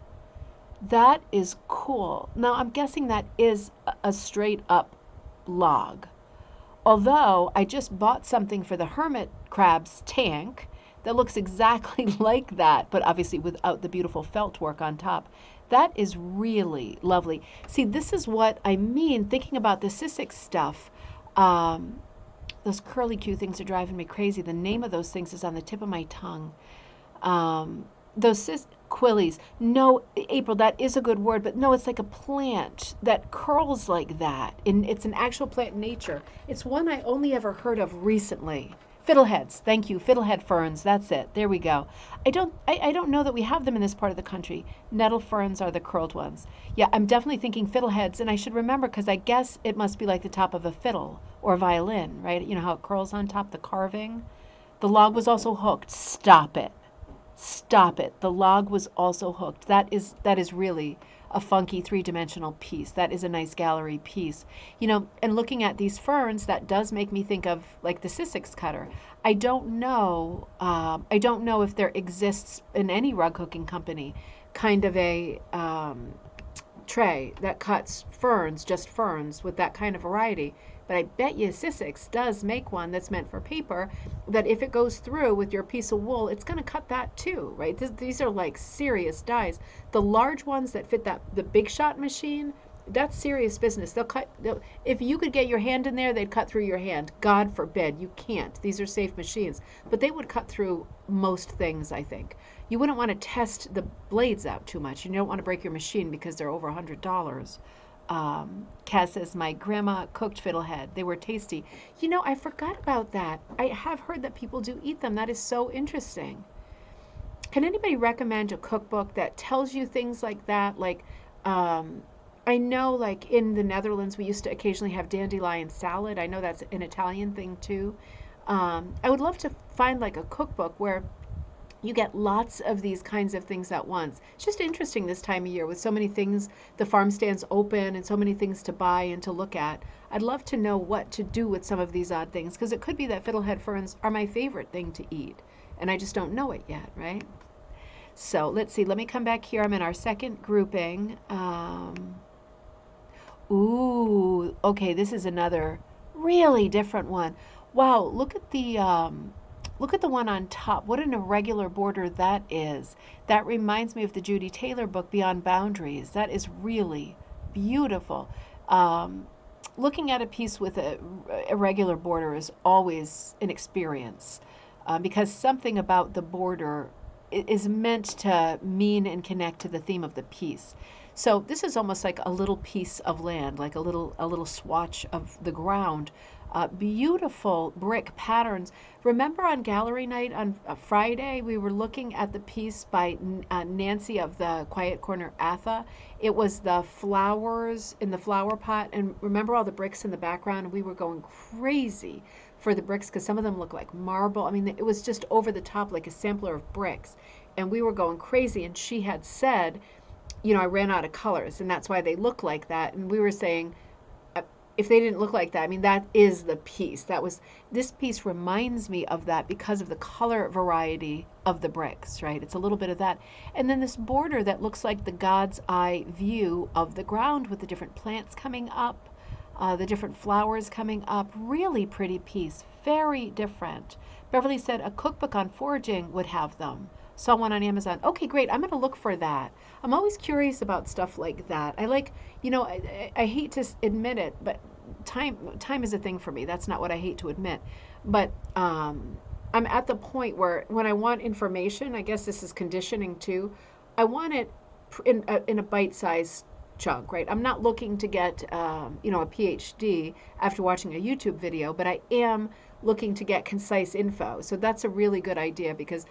That is cool. Now, I'm guessing that is a straight up log. Although I just bought something for the hermit crab's tank that looks exactly like that, but obviously without the beautiful felt work on top. That is really lovely. See, this is what I mean thinking about the Sissic stuff. Those curly Q things are driving me crazy. The name of those things is on the tip of my tongue. Those quillies. No, April, that is a good word, but no, it's like a plant that curls like that. And it's an actual plant in nature. It's one I only ever heard of recently. Fiddleheads. Thank you. Fiddlehead ferns. That's it. There we go. I don't know that we have them in this part of the country. Nettle ferns are the curled ones. Yeah, I'm definitely thinking fiddleheads, and I should remember because I guess it must be like the top of a fiddle or violin, right? You know how it curls on top, the carving. The log was also hooked. Stop it. Stop it. The log was also hooked. That is really a funky three-dimensional piece. That is a nice gallery piece. You know, and looking at these ferns, that does make me think of like the Sussex cutter. I don't know if there exists in any rug hooking company kind of a tray that cuts ferns, just ferns, with that kind of variety. But I bet you Sussex does make one that's meant for paper, that if it goes through with your piece of wool, it's going to cut that too, right? These are like serious dies. The large ones that fit the big shot machine, that's serious business. If you could get your hand in there, they'd cut through your hand. God forbid, you can't. These are safe machines. But they would cut through most things, I think. You wouldn't want to test the blades out too much. You don't want to break your machine because they're over $100. Kaz says, my grandma cooked fiddlehead. They were tasty. You know, I forgot about that. I have heard that people do eat them. That is so interesting. Can anybody recommend a cookbook that tells you things like that? Like, I know like in the Netherlands, we used to occasionally have dandelion salad. I know that's an Italian thing too. I would love to find like a cookbook where you get lots of these kinds of things at once. It's just interesting this time of year with so many things, the farm stands open and so many things to buy and to look at. I'd love to know what to do with some of these odd things, because it could be that fiddlehead ferns are my favorite thing to eat and I just don't know it yet, right? So let's see, let me come back here. I'm in our second grouping. Ooh, okay, this is another really different one. Wow, look at the one on top. What an irregular border that is. That reminds me of the Judy Taylor book, Beyond Boundaries. That is really beautiful. Looking at a piece with a irregular border is always an experience, because something about the border is meant to mean and connect to the theme of the piece. So this is almost like a little piece of land, like a little swatch of the ground. Beautiful brick patterns. Remember on gallery night on Friday, we were looking at the piece by Nancy of the Quiet Corner Atha. It was the flowers in the flower pot, and remember all the bricks in the background? We were going crazy for the bricks because some of them look like marble. I mean, it was just over the top, like a sampler of bricks, and we were going crazy. And she had said, you know, I ran out of colors, and that's why they look like that. And we were saying, if they didn't look like that, I mean, that is the piece. This piece reminds me of that because of the color variety of the bricks, right? It's a little bit of that. And then this border that looks like the God's eye view of the ground with the different plants coming up, the different flowers coming up. Really pretty piece, very different. Beverly said a cookbook on foraging would have them. Saw one on Amazon. Okay, great. I'm going to look for that. I'm always curious about stuff like that. I like, you know, I hate to admit it, but time is a thing for me. That's not what I hate to admit. But I'm at the point where when I want information, I guess this is conditioning too, I want it in a bite-sized chunk, right? I'm not looking to get, you know, a PhD after watching a YouTube video, but I am looking to get concise info. So that's a really good idea because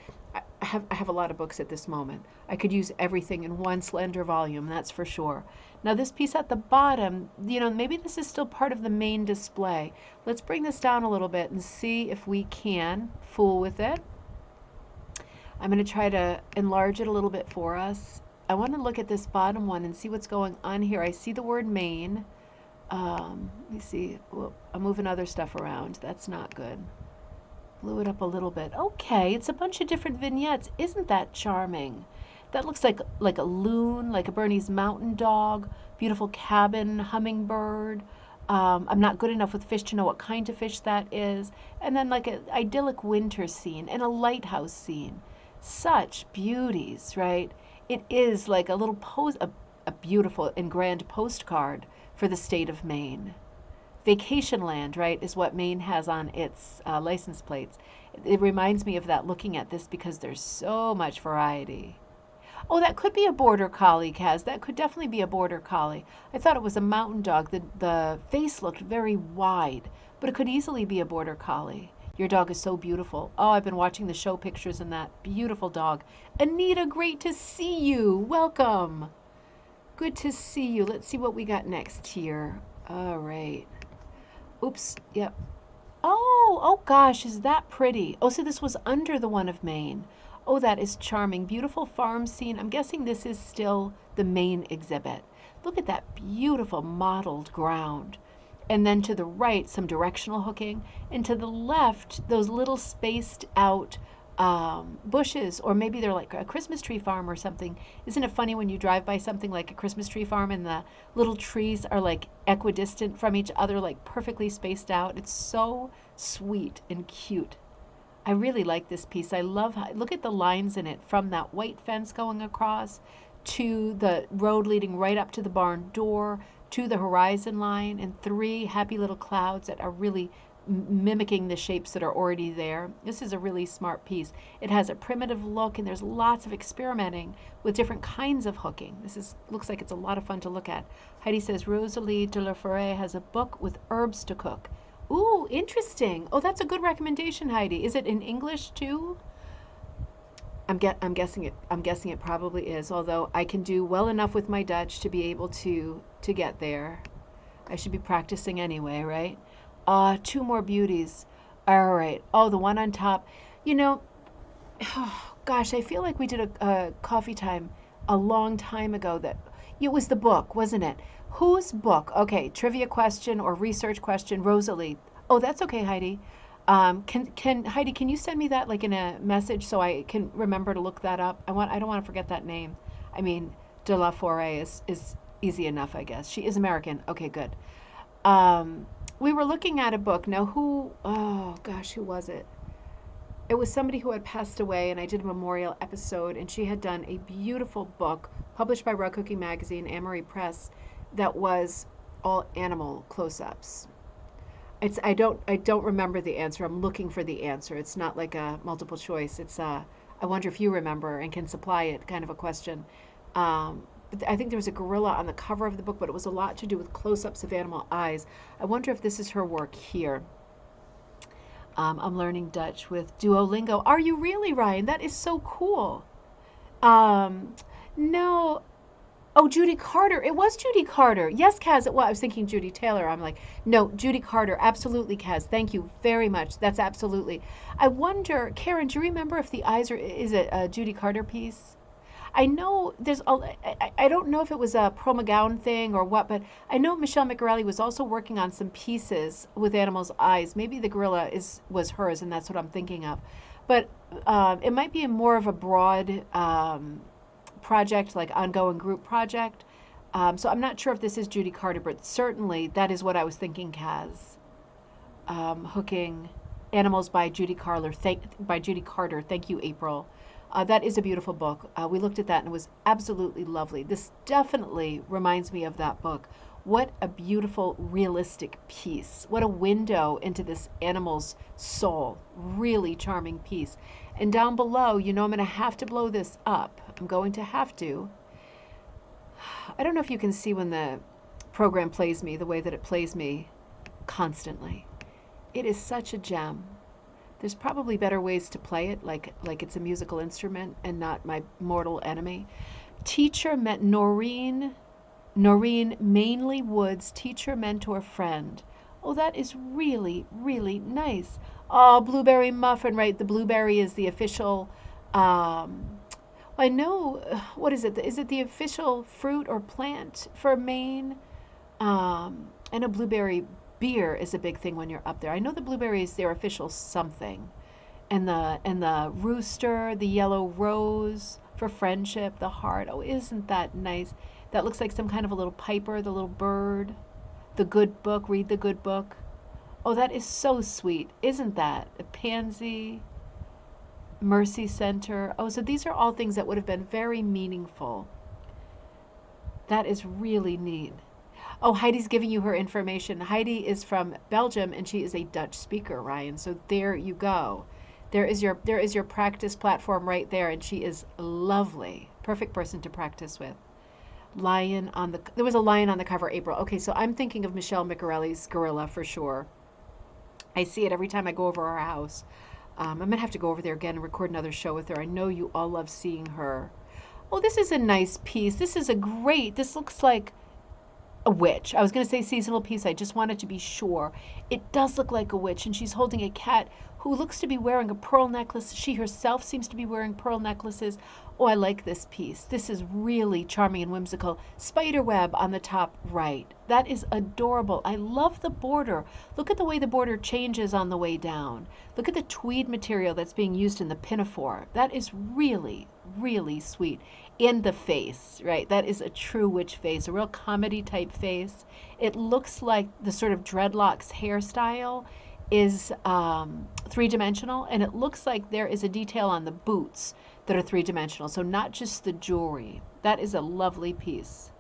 I have a lot of books at this moment. I could use everything in one slender volume, that's for sure. Now this piece at the bottom, you know, maybe this is still part of the main display. Let's bring this down a little bit and see if we can fool with it. I'm going to try to enlarge it a little bit for us. I want to look at this bottom one and see what's going on here. I see the word Maine. Let me see. Whoop, I'm moving other stuff around. That's not good. Blew it up a little bit. Okay, it's a bunch of different vignettes. Isn't that charming? That looks like a loon, like a Bernese mountain dog, beautiful cabin, hummingbird. I'm not good enough with fish to know what kind of fish that is. And then like an idyllic winter scene and a lighthouse scene. Such beauties, right? It is like a little a beautiful and grand postcard for the state of Maine. Vacation land, right, is what Maine has on its license plates. It reminds me of that looking at this because there's so much variety. Oh, that could be a border collie, Kaz. That could definitely be a border collie. I thought it was a mountain dog. The face looked very wide, but it could easily be a border collie. Your dog is so beautiful. Oh, I've been watching the show pictures and that beautiful dog. Anita, great to see you. Welcome. Good to see you. Let's see what we got next here. All right. Oops. Yep. Oh gosh, is that pretty? Oh, so this was under the one of Maine. Oh, that is charming. Beautiful farm scene. I'm guessing this is still the main exhibit. Look at that beautiful mottled ground. And then to the right, some directional hooking. And to the left, those little spaced out bushes, or maybe they're like a Christmas tree farm or something. Isn't it funny when you drive by something like a Christmas tree farm and the little trees are like equidistant from each other, like perfectly spaced out? It's so sweet and cute. I really like this piece. I love how, look at the lines in it from that white fence going across to the road leading right up to the barn door to the horizon line, and three happy little clouds that are really mimicking the shapes that are already there. This is a really smart piece. It has a primitive look and there's lots of experimenting with different kinds of hooking. This is looks like it's a lot of fun to look at. Heidi says Rosalie de la Forêt has a book with herbs to cook. Ooh, interesting. Oh, that's a good recommendation, Heidi. Is it in English too? I'm guessing it. I'm guessing it probably is. Although I can do well enough with my Dutch to be able to get there. I should be practicing anyway, right? Two more beauties. All right. Oh, the one on top. You know, oh, gosh, I feel like we did a coffee time a long time ago. That it was the book, wasn't it? Whose book? Okay, trivia question or research question. Rosalie. Oh, that's okay, Heidi. Can Heidi? Can you send me that like in a message so I can remember to look that up? I don't want to forget that name. I mean, de la Forêt is easy enough, I guess. She is American. Okay, good. We were looking at a book. Now, who? Oh gosh, who was it? It was somebody who had passed away, and I did a memorial episode, and she had done a beautiful book published by Rug Cooking Magazine, Amory Press, that was all animal close-ups. I don't remember the answer. I'm looking for the answer. It's not like a multiple choice. It's I wonder if you remember and can supply it kind of a question. But I think there was a gorilla on the cover of the book, but it was a lot to do with close-ups of animal eyes. I wonder if this is her work here. I'm learning Dutch with Duolingo. Are you really, Ryan? That is so cool. No. Oh, Judy Carter. It was Judy Carter. Yes, Kaz. Well, I was thinking Judy Taylor. I'm like, no, Judy Carter. Absolutely, Kaz. Thank you very much. That's absolutely. I wonder, Karen, do you remember if the eyes are, is it a Judy Carter piece? I know there's, I don't know if it was a Pro McGowan thing or what, but I know Michelle McGarelli was also working on some pieces with animals' eyes. Maybe the gorilla was hers, and that's what I'm thinking of. But it might be more of a broad project, like ongoing group project. So I'm not sure if this is Judy Carter, but certainly that is what I was thinking, Kaz. Hooking Animals by Judy Carter. By Judy Carter. Thank you, April. That is a beautiful book. We looked at that and it was absolutely lovely. This definitely reminds me of that book. What a beautiful, realistic piece. What a window into this animal's soul. Really charming piece. And down below, you know I'm going to have to blow this up. I'm going to have to. I don't know if you can see when the program plays me, the way that it plays me constantly. It is such a gem. There's probably better ways to play it, like it's a musical instrument and not my mortal enemy. Teacher met Noreen Mainley Woods, teacher, mentor, friend. Oh, that is really, really nice. Oh, blueberry muffin, right? The blueberry is the official, I know, what is it? Is it the official fruit or plant for Maine? I know blueberry beer is a big thing when you're up there. I know the blueberry is their official something. And the rooster, the yellow rose for friendship, the heart. Oh, isn't that nice? That looks like some kind of a little piper, the little bird. The good book, read the good book. Oh, that is so sweet. Isn't that? A pansy, Mercy Center. Oh, so these are all things that would have been very meaningful. That is really neat. Oh, Heidi's giving you her information. Heidi is from Belgium and she is a Dutch speaker, Ryan. So there you go. There is your practice platform right there, and she is lovely. Perfect person to practice with. There was a lion on the cover, April. Okay, so I'm thinking of Michelle McGarelli's gorilla for sure. I see it every time I go over our house. I'm gonna have to go over there again and record another show with her. I know you all love seeing her. Oh, this is a nice piece. This looks like a witch. I was going to say seasonal piece. I just wanted to be sure. It does look like a witch, and she's holding a cat who looks to be wearing a pearl necklace. She herself seems to be wearing pearl necklaces. Oh, I like this piece. This is really charming and whimsical. Spider web on the top right. That is adorable. I love the border. Look at the way the border changes on the way down. Look at the tweed material that's being used in the pinafore. That is really, really sweet. And the face, right? That is a true witch face, a real comedy type face. It looks like the sort of dreadlocks hairstyle is three-dimensional, and it looks like there is a detail on the boots that are three-dimensional, so not just the jewelry. That is a lovely piece.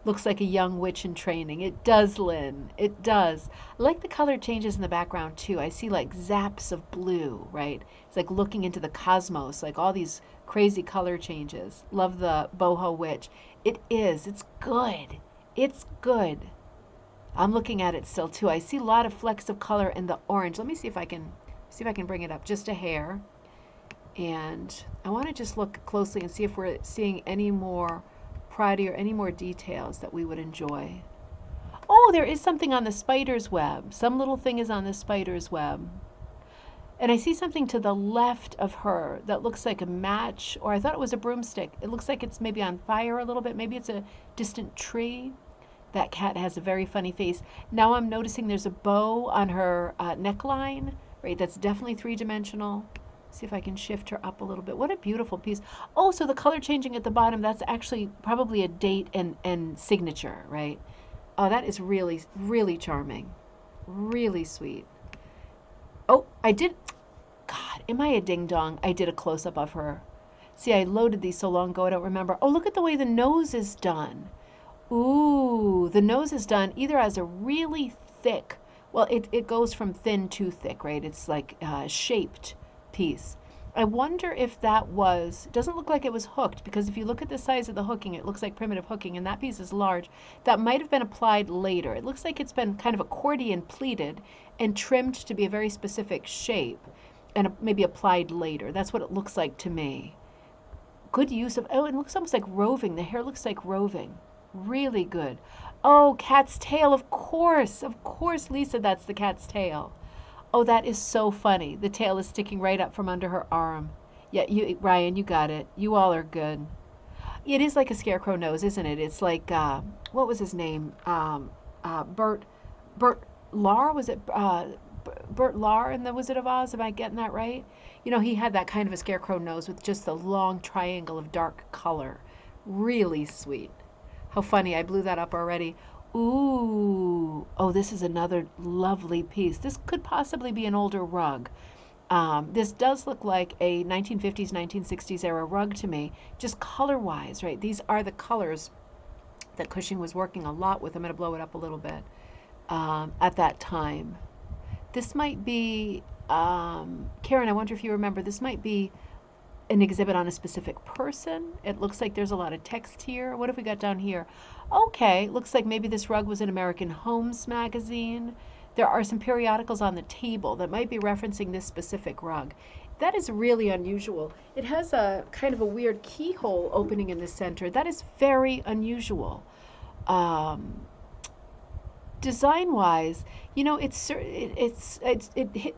Looks like a young witch in training. It does, Lynn. It does. I like the color changes in the background, too. I see like zaps of blue, right? It's like looking into the cosmos, like all these crazy color changes. Love the boho witch. It is. It's good. It's good. I'm looking at it still, too. I see a lot of flecks of color in the orange. Let me see if I can bring it up just a hair. And I want to just look closely and see if we're seeing any more Proddy or any more details that we would enjoy. Oh, there is something on the spider's web. Some little thing is on the spider's web. And I see something to the left of her that looks like a match, or I thought it was a broomstick. It looks like it's maybe on fire a little bit. Maybe it's a distant tree. That cat has a very funny face. Now I'm noticing there's a bow on her neckline, right? That's definitely three-dimensional. See if I can shift her up a little bit. What a beautiful piece. Oh, so the color changing at the bottom, that's actually probably a date and signature, right? Oh, that is really, really charming. Really sweet. Oh, I did, God, am I a ding-dong? I did a close-up of her. See, I loaded these so long ago, I don't remember. Oh, look at the way the nose is done. Ooh, the nose is done either as a really thick, well, it goes from thin to thick, right? It's like a shaped piece. I wonder if that was, doesn't look like it was hooked, because if you look at the size of the hooking, it looks like primitive hooking, and that piece is large. That might have been applied later. It looks like it's been kind of accordion pleated and trimmed to be a very specific shape and maybe applied later. That's what it looks like to me. Good use of, oh, it looks almost like roving. The hair looks like roving. Really good. Oh, cat's tail, of course, Lisa, that's the cat's tail. Oh, that is so funny. The tail is sticking right up from under her arm. Yeah, Ryan, you got it. You all are good. It is like a scarecrow nose, isn't it? It's like, what was his name? Bert Lahr, was it? Bert Lahr in The Wizard of Oz, am I getting that right? You know, he had that kind of a scarecrow nose with just a long triangle of dark color. Really sweet. How funny, I blew that up already. Ooh, oh, this is another lovely piece. This could possibly be an older rug. This does look like a 1950s, 1960s era rug to me, just color-wise, right? These are the colors that Cushing was working a lot with. I'm going to blow it up a little bit at that time. This might be, Karen, I wonder if you remember, this might be an exhibit on a specific person. It looks like there's a lot of text here. What have we got down here? Okay, looks like maybe this rug was an American Homes magazine. There are some periodicals on the table that might be referencing this specific rug. That is really unusual. It has a kind of a weird keyhole opening in the center. That is very unusual. Design-wise, you know, it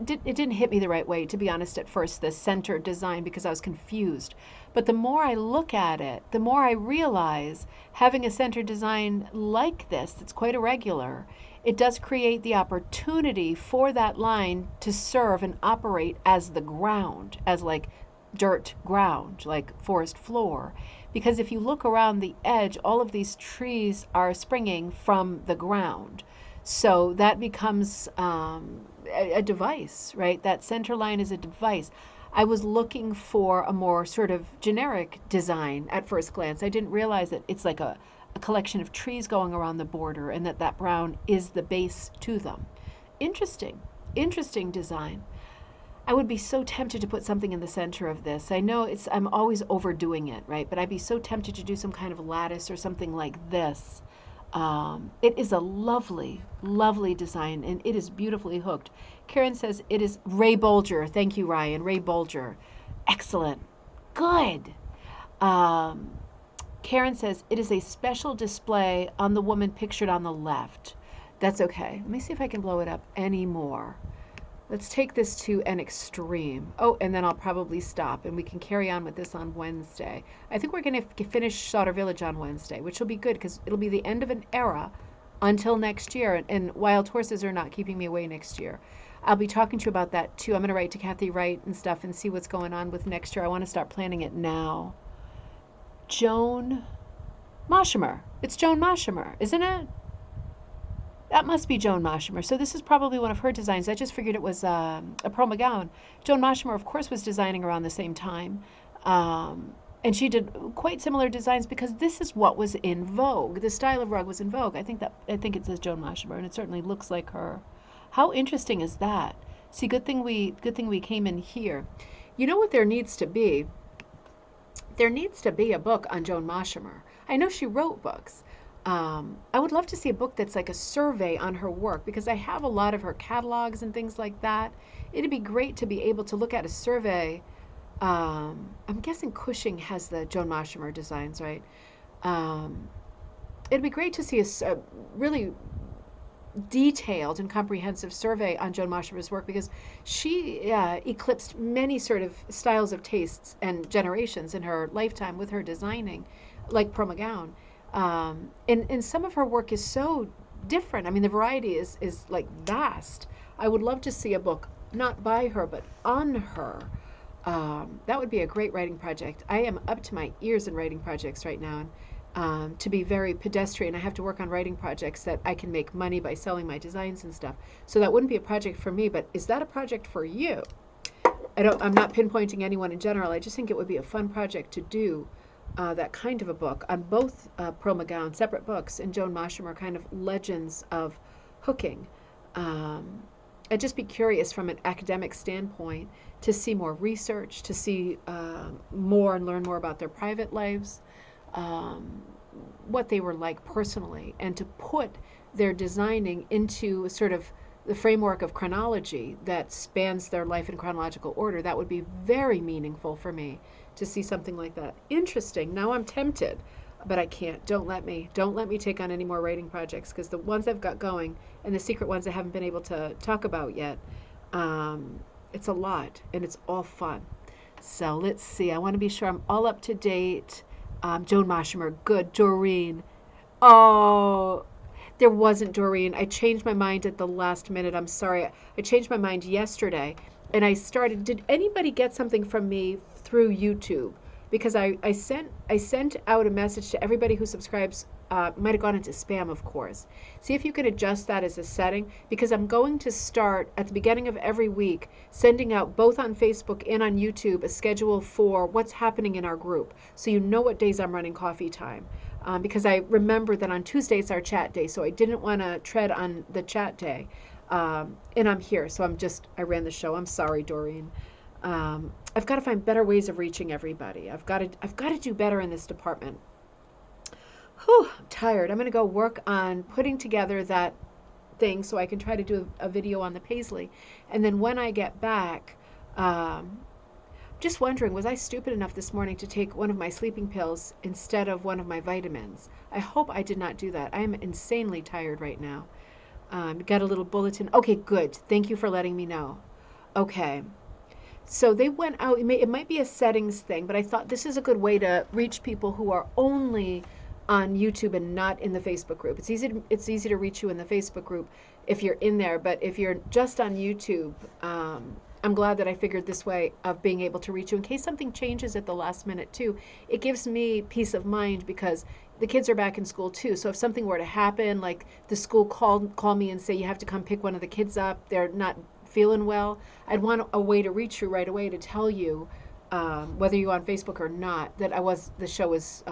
didn't hit me the right way, to be honest, at first, the center design, because I was confused. But the more I look at it, the more I realize having a center design like this, that's quite irregular, it does create the opportunity for that line to serve and operate as the ground, as like dirt ground, like forest floor. Because if you look around the edge, all of these trees are springing from the ground. So that becomes a device, right? That center line is a device. I was looking for a more sort of generic design at first glance. I didn't realize that it's like a collection of trees going around the border, and that brown is the base to them. Interesting design. I would be so tempted to put something in the center of this. I know I'm always overdoing it, right? But I'd be so tempted to do some kind of lattice or something like this. It is a lovely, lovely design, and it is beautifully hooked. Karen says it is Ray Bolger. Thank you, Ryan. Ray Bolger. Excellent. Good. Karen says it is a special display on the woman pictured on the left. That's okay. Let me see if I can blow it up any more. Let's take this to an extreme. Oh, and then I'll probably stop and we can carry on with this on Wednesday. I think we're going to finish Sauder Village on Wednesday, which will be good because it'll be the end of an era until next year. And wild horses are not keeping me away next year. I'll be talking to you about that too. I'm going to write to Kathy Wright and stuff and see what's going on with next year. I want to start planning it now. Joan Moshimer. It's Joan Moshimer, isn't it? That must be Joan Moshimer. So this is probably one of her designs. I just figured it was a Pearl McGowan. Joan Moshimer, of course, was designing around the same time. And she did quite similar designs because this is what was in vogue. The style of rug was in vogue. I think it says Joan Moshimer, and it certainly looks like her. How interesting is that? See, good thing we came in here. You know what there needs to be? There needs to be a book on Joan Moshimer. I know she wrote books. I would love to see a book that's like a survey on her work because I have a lot of her catalogs and things like that. It'd be great to be able to look at a survey. I'm guessing Cushing has the Joan Moshimer designs, right? It'd be great to see a really detailed and comprehensive survey on Joan Moshimer's work because she eclipsed many sort of styles of tastes and generations in her lifetime with her designing, like Pearl McGowan. And some of her work is so different. I mean, the variety is like vast. I would love to see a book, not by her, but on her. That would be a great writing project. I am up to my ears in writing projects right now. And to be very pedestrian, I have to work on writing projects that I can make money by selling my designs and stuff. So that wouldn't be a project for me, but is that a project for you? I'm not pinpointing anyone in general. I just think it would be a fun project to do. That kind of a book on both Pearl McGowan, separate books, and Joan Moshimer, kind of legends of hooking. I'd just be curious from an academic standpoint to see more research, to see more and learn more about their private lives, what they were like personally, and to put their designing into sort of the framework of chronology that spans their life in chronological order. That would be very meaningful for me to see something like that. Interesting. Now I'm tempted, but I can't. Don't let me take on any more writing projects because the ones I've got going and the secret ones I haven't been able to talk about yet, it's a lot and it's all fun. So let's see. I want to be sure I'm all up to date. Joan Moshimer, good. Doreen. Oh, there wasn't Doreen. I changed my mind at the last minute. I'm sorry. I changed my mind yesterday and I started. Did anybody get something from me through YouTube? Because I sent out a message to everybody who subscribes. Might have gone into spam, of course. See if you can adjust that as a setting, because I'm going to start at the beginning of every week sending out both on Facebook and on YouTube a schedule for what's happening in our group, so you know what days I'm running coffee time. Because I remember that on Tuesdays our chat day, so I didn't want to tread on the chat day. And I'm here, so I ran the show. I'm sorry, Doreen. I've got to find better ways of reaching everybody. I've got to do better in this department. Whew, I'm tired. I'm going to go work on putting together that thing so I can try to do a video on the paisley. And then when I get back, just wondering, was I stupid enough this morning to take one of my sleeping pills instead of one of my vitamins? I hope I did not do that. I am insanely tired right now. Got a little bulletin. Okay, good. Thank you for letting me know. Okay. So they went out. It might be a settings thing, but I thought this is a good way to reach people who are only on YouTube and not in the Facebook group. It's easy to reach you in the Facebook group if you're in there, but if you're just on YouTube, I'm glad that I figured this way of being able to reach you in case something changes at the last minute too. It gives me peace of mind because the kids are back in school too. So if something were to happen, like the school call me and say you have to come pick one of the kids up, they're not feeling well, I'd want a way to reach you right away to tell you whether you're on Facebook or not, that the show was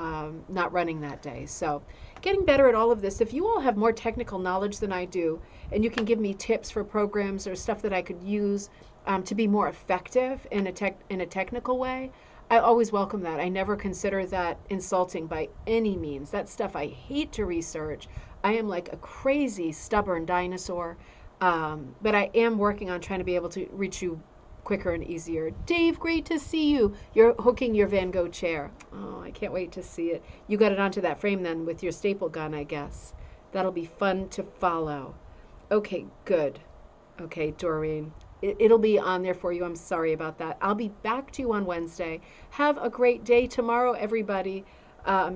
not running that day. So getting better at all of this. If you all have more technical knowledge than I do, and you can give me tips for programs or stuff that I could use to be more effective in a technical way, I always welcome that. I never consider that insulting by any means. That stuff I hate to research. I am like a crazy, stubborn dinosaur. But I am working on trying to be able to reach you quicker and easier. Dave, great to see you. You're hooking your Van Gogh chair. Oh, I can't wait to see it. You got it onto that frame then with your staple gun, I guess. That'll be fun to follow. Okay, good. Okay, Doreen. it'll be on there for you. I'm sorry about that. I'll be back to you on Wednesday. Have a great day tomorrow, everybody.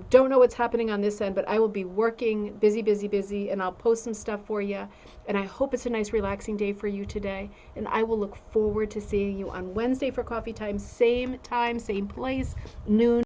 Don't know what's happening on this end, but I will be working busy, busy, busy, and I'll post some stuff for you. And I hope it's a nice, relaxing day for you today. And I will look forward to seeing you on Wednesday for coffee time, same, same place, noon.